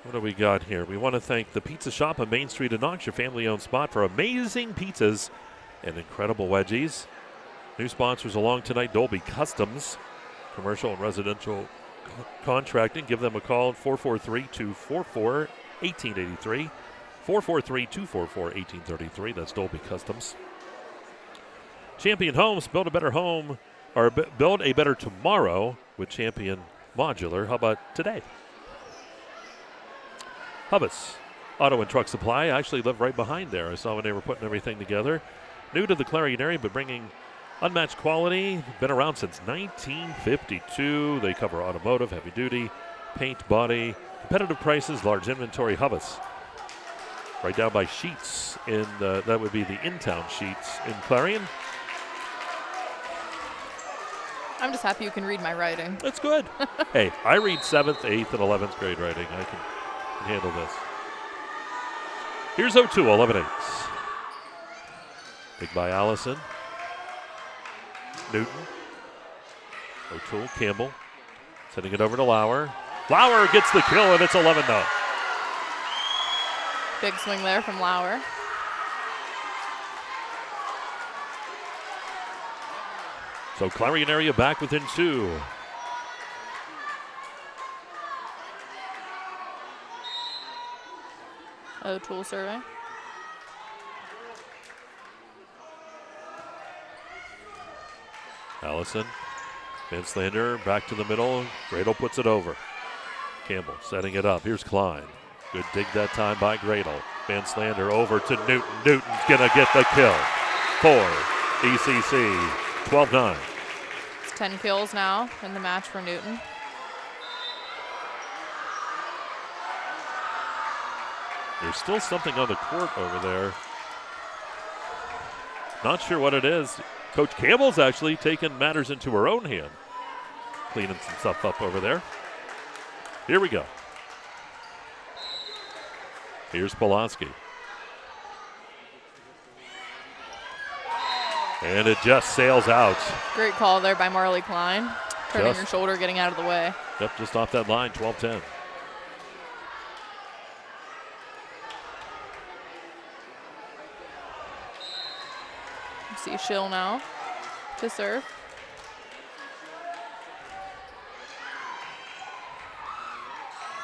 what do we got here? We want to thank the Pizza Shop on Main Street in Knox, your family-owned spot for amazing pizzas and incredible wedgies. New sponsors along tonight, Dolby Customs, commercial and residential contracting. Give them a call, 443-244-1883. 443-244-1833. That's Dolby Customs. Champion Homes, build a better home, or build a better tomorrow with Champion Modular. How about today? Hubbis Auto and Truck Supply. I actually live right behind there. I saw when they were putting everything together. New to the Clarion area, but bringing unmatched quality. Been around since 1952. They cover automotive, heavy duty, paint, body, competitive prices, large inventory. Hubbis. Right down by Sheets, that would be the in-town Sheets in Clarion. I'm just happy you can read my writing. That's good. Hey, I read 7th, 8th, and 11th grade writing. I can handle this. Here's O'Toole, 11-8. Big by Allison. Newton. O'Toole, Campbell. Sending it over to Lauer. Lauer gets the kill, and it's 11-0. Big swing there from Lauer. So Clarion area back within 2. O'Toole survey. Allison. Van Slander back to the middle. Gradle puts it over. Campbell setting it up. Here's Klein. Good dig that time by Gradle. Van Slander over to Newton. Newton's going to get the kill for ECC. 12-9. It's 10 kills now in the match for Newton. There's still something on the court over there. Not sure what it is. Coach Campbell's actually taken matters into her own hand. Cleaning some stuff up over there. Here we go. Here's Pulaski. And it just sails out. Great call there by Marley Klein. Turning her shoulder, getting out of the way. Yep, just off that line, 12-10. See Schill now to serve.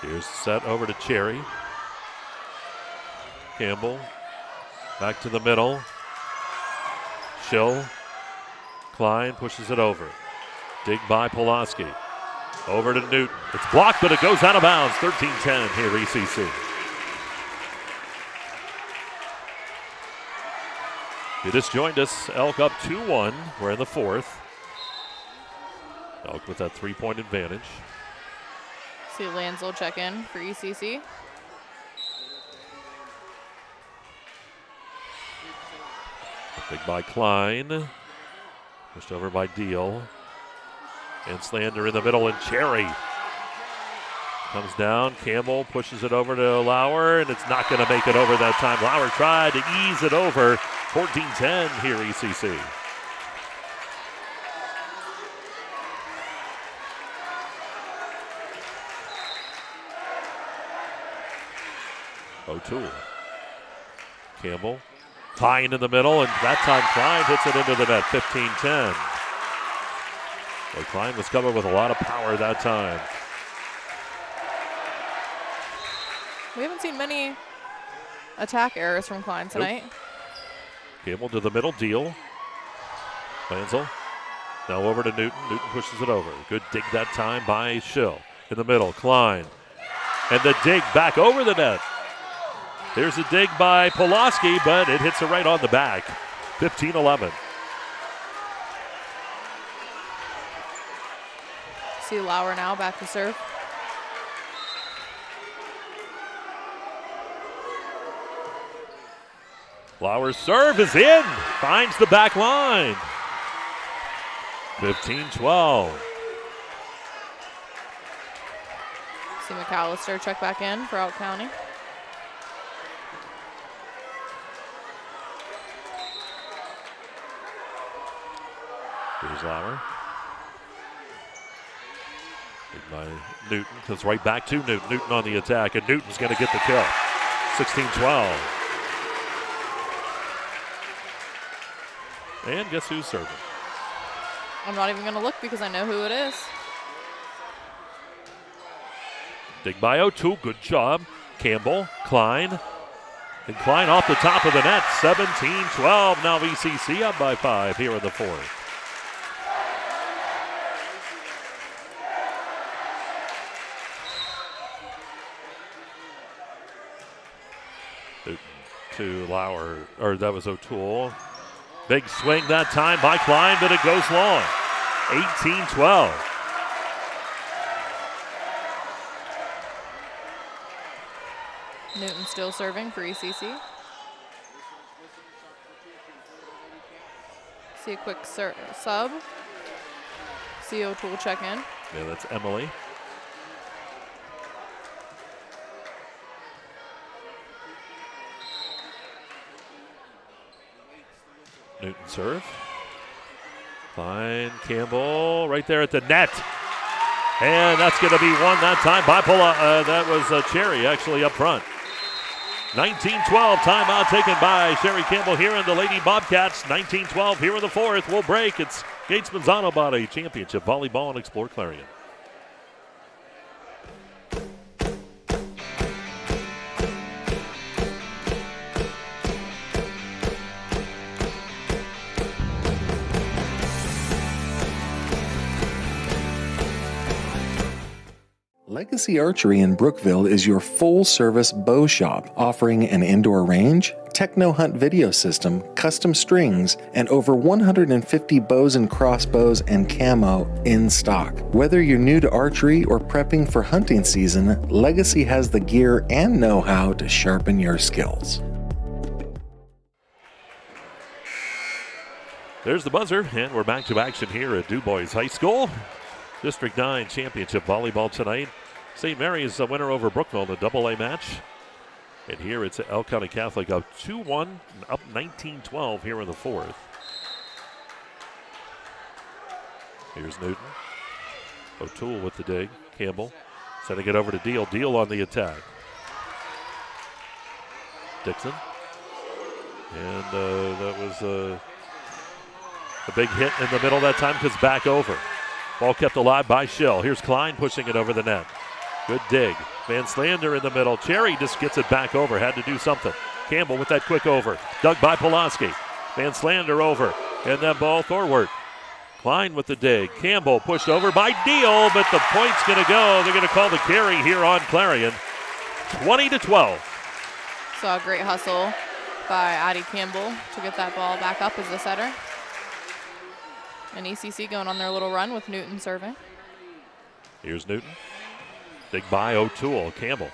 Here's the set over to Cherry. Campbell back to the middle. Schill. Klein pushes it over. Dig by Pulaski. Over to Newton. It's blocked, but it goes out of bounds. 13-10 here, ECC. If you just joined us, Elk up 2-1. We're in the 4th. Elk with that 3-point advantage. See Lansel check in for ECC. Big by Klein. Pushed over by Deal. And Slander in the middle, and Cherry Comes down. Campbell pushes it over to Lauer, and it's not going to make it over that time. Lauer tried to ease it over. 14-10 here, ECC. O'Toole. Campbell. Klein in the middle, and that time Klein hits it into the net. 15-10. Well, Klein was covered with a lot of power that time. We haven't seen many attack errors from Klein tonight. Nope. Campbell to the middle, deal. Lanzel. Now over to Newton. Newton pushes it over. Good dig that time by Schill. In the middle, Klein. And the dig back over the net. There's a dig by Pulaski, but it hits her right on the back. 15-11. See Lauer now back to serve. Lauer's serve is in. Finds the back line. 15-12. See McAllister check back in for Elk County. Here's Lauer. By Newton, comes right back to Newton. Newton on the attack, and Newton's going to get the kill. 16-12. And guess who's serving? I'm not even going to look because I know who it is. Dig by O'Toole, good job. Campbell, Klein. And Klein off the top of the net, 17-12. Now VCC up by 5 here in the fourth. To Lauer, or that was O'Toole. Big swing that time by Klein, but it goes long. 18-12. Newton still serving for ECC. See a quick sub. See O'Toole check in. Yeah, that's Emily. Newton serve. Klein, Campbell, right there at the net. And that's going to be won that time by that was Cherry actually up front. 19-12, timeout taken by Sherry Campbell here in the Lady Bobcats. 19-12 here in the fourth. We'll break. It's Gatesman's Auto Body Championship Volleyball and Explore Clarion. Legacy Archery in Brookville is your full-service bow shop, offering an indoor range, techno hunt video system, custom strings, and over 150 bows and crossbows and camo in stock. Whether you're new to archery or prepping for hunting season, Legacy has the gear and know-how to sharpen your skills. There's the buzzer, and we're back to action here at DuBois High School. District 9 Championship Volleyball tonight. St. Mary's a winner over Brookville in a AA match. And here it's Elk County Catholic up 2-1, up 19-12 here in the fourth. Here's Newton. O'Toole with the dig. Campbell sending it over to Deal. Deal on the attack. Dixon. And that was a big hit in the middle that time because back over. Ball kept alive by Schill. Here's Klein pushing it over the net. Good dig. Van Slander in the middle. Cherry just gets it back over. Had to do something. Campbell with that quick over. Dug by Pulaski. Van Slander over. And then ball forward. Klein with the dig. Campbell pushed over by Deal, but the point's going to go. They're going to call the carry here on Clarion. 20-12. Saw a great hustle by Addie Campbell to get that ball back up as the setter. And ECC going on their little run with Newton serving. Here's Newton. Dig by O'Toole. Campbell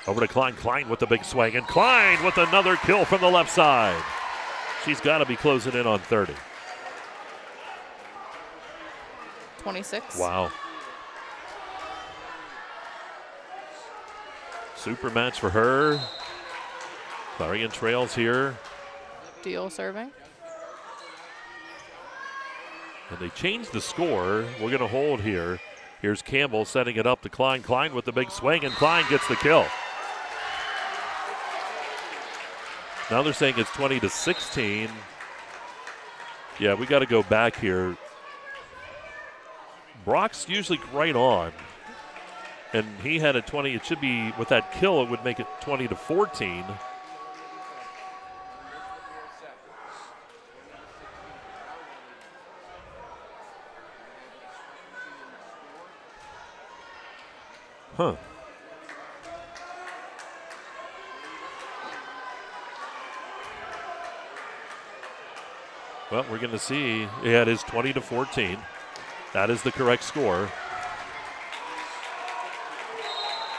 over to Klein. Klein with the big swing. And Klein with another kill from the left side. She's got to be closing in on 30. 26. Wow. Super match for her. Clarion trails here. Deal serving. And they changed the score. We're going to hold here. Here's Campbell setting it up to Klein. Klein with the big swing, and Klein gets the kill. Now they're saying it's 20-16. Yeah, we got to go back here. Brock's usually right on. And he had a 20. It should be, with that kill, it would make it 20-14. Huh. Well, we're going to see. Yeah, it is 20-14. That is the correct score.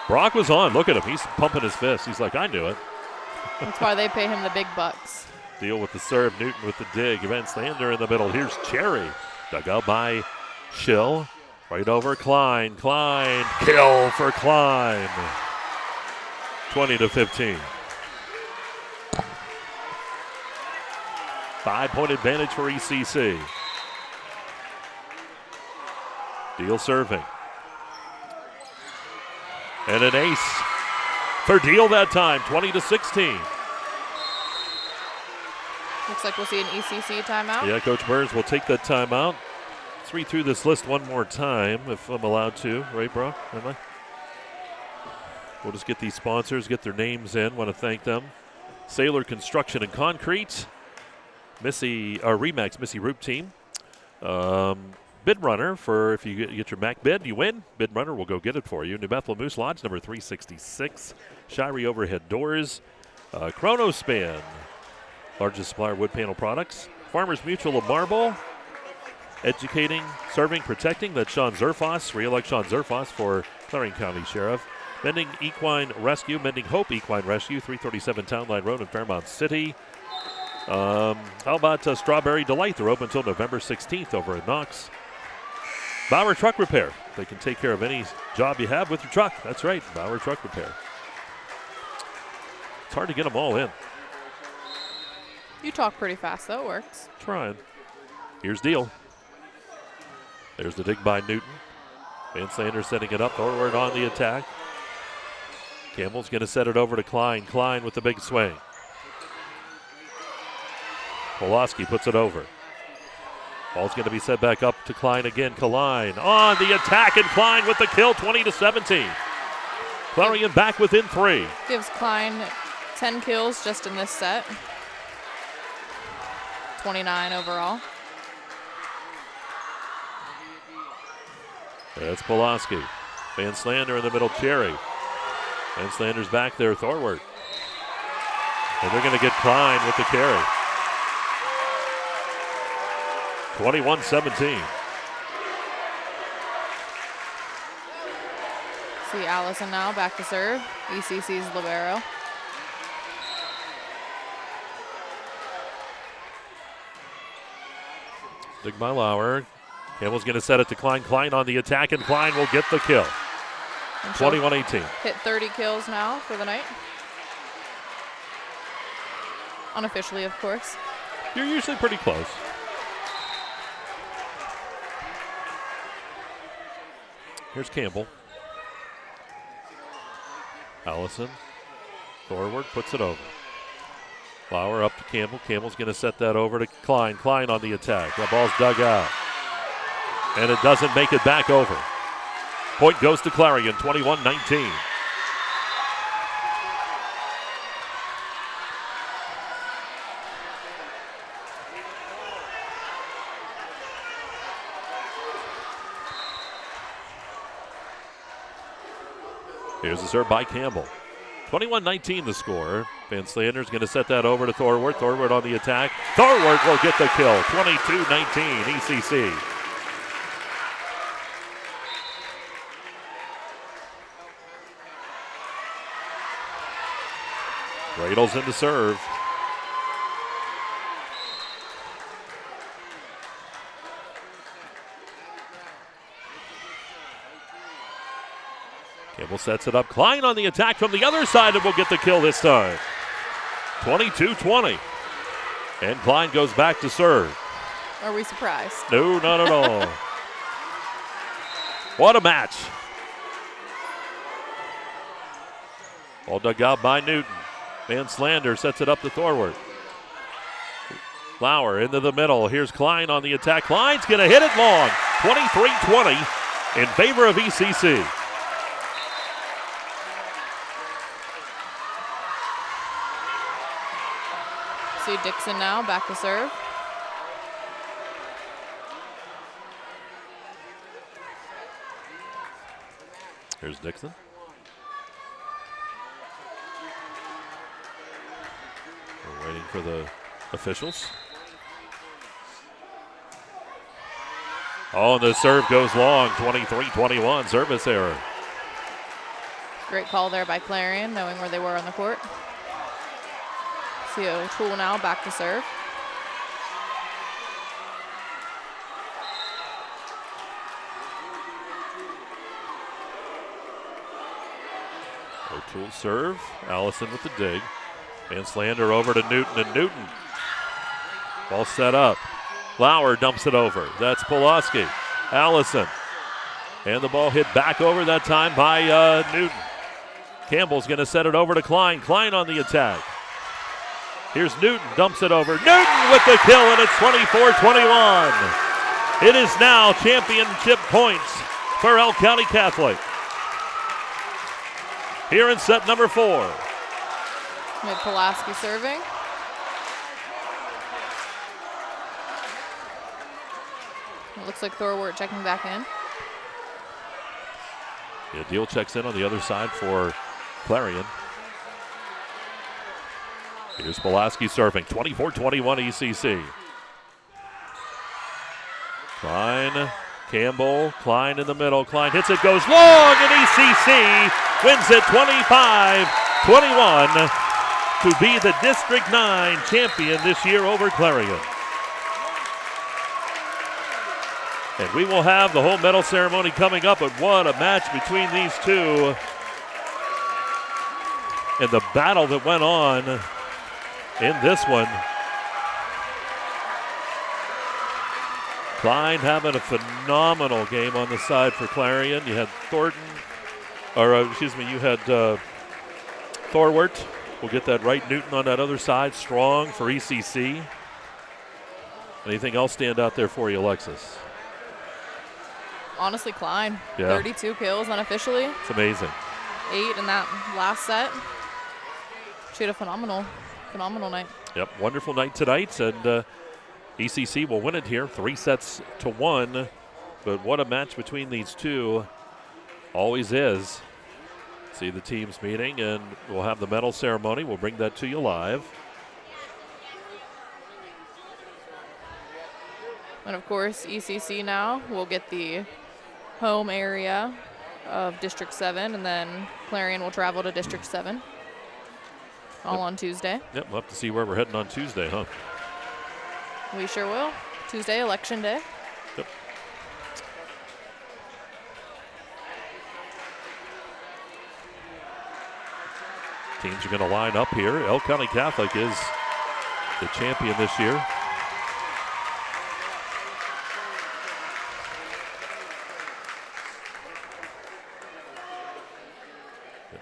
Brock was on. Look at him. He's pumping his fist. He's like, I knew it. That's why they pay him the big bucks. Deal with the serve. Newton with the dig. Van Slander in the middle. Here's Cherry. Dug out by Schill. Right over Klein. Klein. Kill for Klein. 20-15. 5-point advantage for ECC. Deal serving. And an ace for Deal that time, 20-16. Looks like we'll see an ECC timeout. Yeah, Coach Burns will take that timeout. Let's read through this list one more time, if I'm allowed to. Right, bro? Am I? We'll just get these sponsors, get their names in. Want to thank them. Sailor Construction and Concrete. Remax Missy Roop team. Bid Runner, for if you get your Mac bid, you win. Bid Runner will go get it for you. New Bethel Moose Lodge, number 366. Shirey Overhead Doors. Chronospan, largest supplier of wood panel products. Farmers Mutual of Marble. Educating, Serving, Protecting. That's Sean Zerfoss. Re-elect Sean Zerfoss for Clarion County Sheriff. Mending Equine Rescue. Mending Hope Equine Rescue, 337 Town Line Road in Fairmount City. How about Strawberry Delight? They're open until November 16th over in Knox. Bauer Truck Repair. They can take care of any job you have with your truck. That's right, Bauer Truck Repair. It's hard to get them all in. You talk pretty fast, though. It works. Trying. Here's Deal. There's the dig by Newton. Van Sanders setting it up forward on the attack. Campbell's going to set it over to Klein. Klein with the big swing. Pulaski puts it over. Ball's going to be set back up to Klein again. Klein on the attack, and Klein with the kill, 20-17. Clarion back within 3. Gives Klein 10 kills just in this set. 29 overall. That's Pulaski. Van Slander in the middle, Cherry. Van Slander's back there, Thorwart. And they're going to get Klein with the carry. 21-17. See Allison now back to serve. ECC's libero. Dig by Lauer. Campbell's going to set it to Klein. Klein on the attack, and Klein will get the kill. 21-18. Hit 30 kills now for the night. Unofficially, of course. You're usually pretty close. Here's Campbell. Allison. Forward, puts it over. Lauer up to Campbell. Campbell's going to set that over to Klein. Klein on the attack. The ball's dug out. And it doesn't make it back over. Point goes to Clarion, 21-19. Here's the serve by Campbell. 21-19 the score. Van Slander's going to set that over to Thorwart. Thorwart on the attack. Thorwart will get the kill. 22-19 ECC. Radels in to serve. Campbell sets it up. Klein on the attack from the other side and will get the kill this time. 22-20. And Klein goes back to serve. Are we surprised? No, not at all. What a match. All dug out by Newton. Van Slander sets it up to Thorwart. Lauer into the middle. Here's Klein on the attack. Klein's going to hit it long. 23-20 in favor of ECC. See Dixon now back to serve. Here's Dixon. We're waiting for the officials. Oh, and the serve goes long. 23-21, service error. Great call there by Clarion, knowing where they were on the court. See O'Toole now back to serve. O'Toole serve. Allison with the dig. Van Slander over to Newton, and Newton. Ball set up. Lauer dumps it over. That's Pulaski. Allison. And the ball hit back over that time by Newton. Campbell's going to set it over to Klein. Klein on the attack. Here's Newton, dumps it over. Newton with the kill, and it's 24-21. It is now championship points for Elk County Catholic. Here in set number 4. We have Pulaski serving. It looks like Thorwart checking back in. Yeah, Deal checks in on the other side for Clarion. Here's Pulaski serving. 24-21 ECC. Klein, Campbell, Klein in the middle. Klein hits it, goes long, and ECC wins it 25-21 to be the District 9 champion this year over Clarion. And we will have the whole medal ceremony coming up, but what a match between these two. And the battle that went on in this one. Klein having a phenomenal game on the side for Clarion. You had you had Thorwart. We'll get that right. Newton on that other side, strong for ECC. Anything else stand out there for you, Alexis? Honestly, Klein. Yeah. 32 kills unofficially. It's amazing. 8 in that last set. She had a phenomenal night. Yep, wonderful night tonight, and ECC will win it here, 3-1. But what a match between these two. Always is. See the teams meeting, and we'll have the medal ceremony. We'll bring that to you live. And of course, ECC now will get the home area of District 7, and then Clarion will travel to District 7. All on Tuesday. Yep, we'll have to see where we're heading on Tuesday, huh? We sure will. Tuesday, Election Day. Yep. Teams are going to line up here. Elk County Catholic is the champion this year.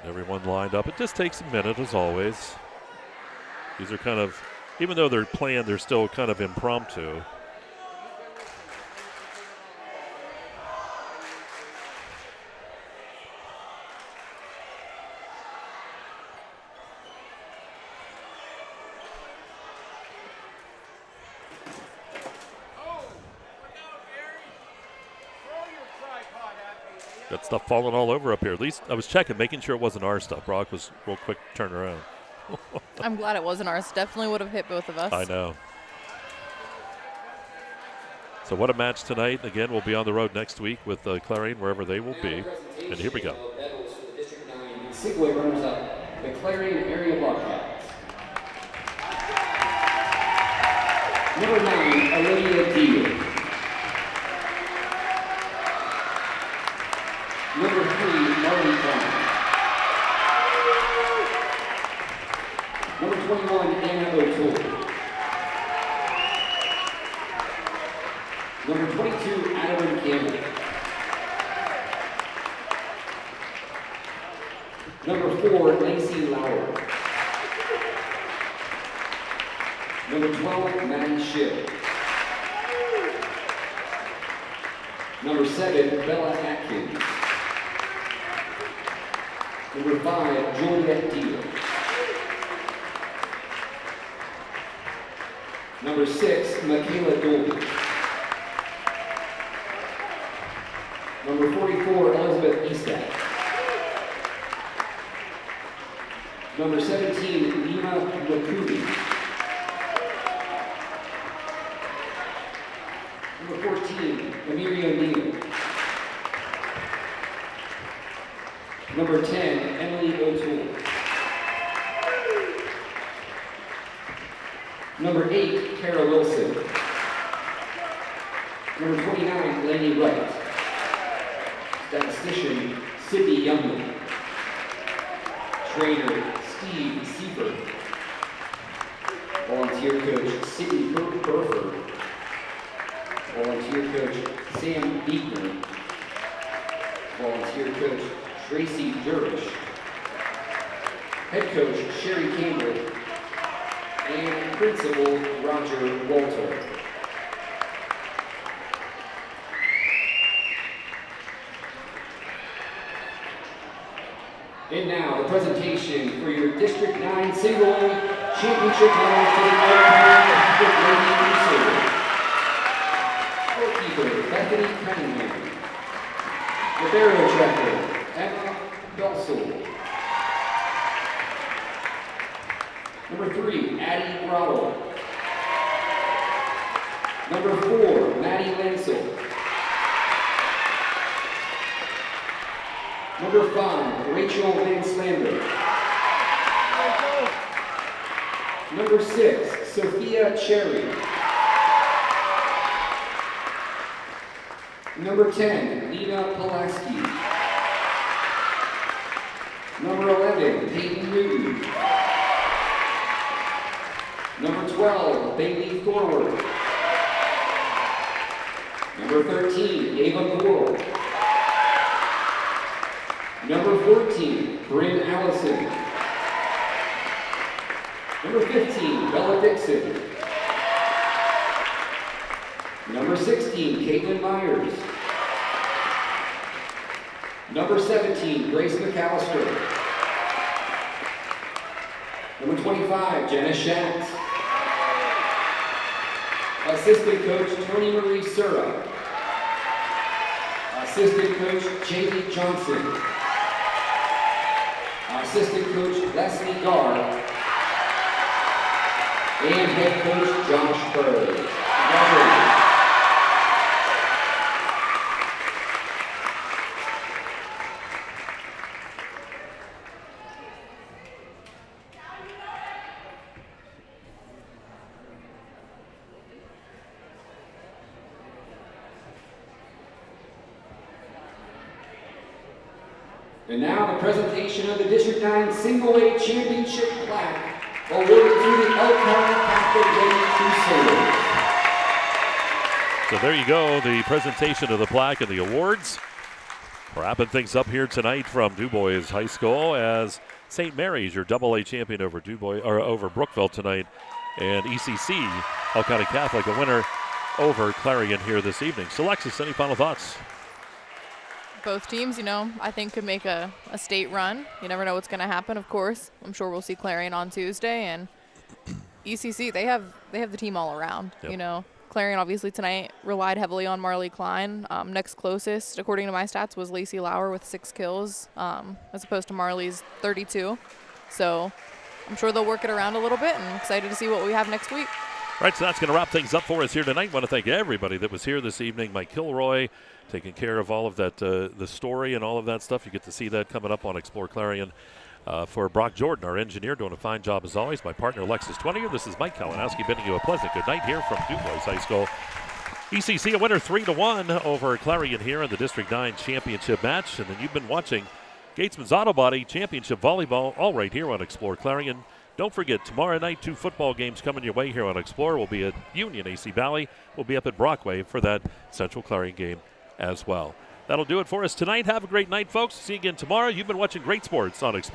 Everyone lined up. It just takes a minute, as always. These are kind of, even though they're planned, they're still kind of impromptu. Got stuff falling all over up here. At least I was checking, making sure it wasn't our stuff. Brock was real quick to turn around. I'm glad it wasn't ours. Definitely would have hit both of us. I know. So what a match tonight. Again, we'll be on the road next week with Clarion, wherever they will be. And here we go. Single-way runners-up, the Clarion area Bobcats. Number 9, Olivia Deal. Number 3, Marley Brown. Number 22, Adam Campbell. Number 4, Lacey Lauer. Number 12, Maddie Schill. Number 7, Bella Atkins. Number 5, Juliet Deal. Number 6, Michaela Dolby. Number 44, Elizabeth Eastat. Number 17, Lima Lakubi. Number 14, Amiria O'Neill. Number 10, Emily O'Toole. Number 8, Kara Wilson. Number 29, Laney Wright. Statistician, Sydney Youngman. Trainer, Steve Seifert. Volunteer coach, Sydney Burford. Volunteer coach, Sam Beekman. Volunteer coach, Tracy Durish. Head coach, Sherry Campbell. And principal, Roger Walter. And now, the presentation for your District 9 Single A Championship medals to the Elk County Catholic Lady Crusader. Goalkeeper, Bethany Cunningham. Libero tracker, Emma Belsel. Number 3, Addie Grotto. Number 4, Maddie Lansel. Number 5, Rachel Van Slander. Number 6, Sophia Cherry. Number 10, Lena Pulaski. Number 11, Peyton Newton. Number 12, Bailey Thorward. Number 13, Ava Moore. Number 14, Bryn Allison. Number 15, Bella Dixon. Number 16, Caitlin Myers. Number 17, Grace McAllister. Number 25, Jenna Schatz. Assistant coach, Tony Marie Sura. Assistant coach, Jamie Johnson. Assistant coach, Leslie Garr. And head coach, Josh Bird. Congratulations. And now the presentation of the District 9 Single A Championship plaque awarded to the Elk County Catholic Lady Crusaders. So there you go, the presentation of the plaque and the awards. Wrapping things up here tonight from DuBois High School as St. Mary's, your AA champion over over Brookville tonight, and ECC, Elk County Catholic, a winner over Clarion here this evening. So Lexis, any final thoughts? Both teams, I think could make a state run. You never know what's going to happen, of course. I'm sure we'll see Clarion on Tuesday. And ECC, they have the team all around. Yep. Clarion obviously tonight relied heavily on Marley Klein. Next closest, according to my stats, was Lacey Lauer with 6 kills, as opposed to Marley's 32. So I'm sure they'll work it around a little bit, and excited to see what we have next week. All right, so that's going to wrap things up for us here tonight. I want to thank everybody that was here this evening. Mike Kilroy taking care of all of that, the story and all of that stuff. You get to see that coming up on Explore Clarion. For Brock Jordan, our engineer, doing a fine job as always. My partner, Lexis Twentier. This is Mike Kalinowski bidding you a pleasant good night here from DuBois High School. ECC a winner 3-1 over Clarion here in the District 9 championship match. And then you've been watching Gatesman's Auto Body Championship Volleyball all right here on Explore Clarion. Don't forget, tomorrow night, 2 football games coming your way here on Explorer. We'll be at Union AC Valley. We'll be up at Brockway for that Central Clarion game as well. That'll do it for us tonight. Have a great night, folks. See you again tomorrow. You've been watching Great Sports on Explorer.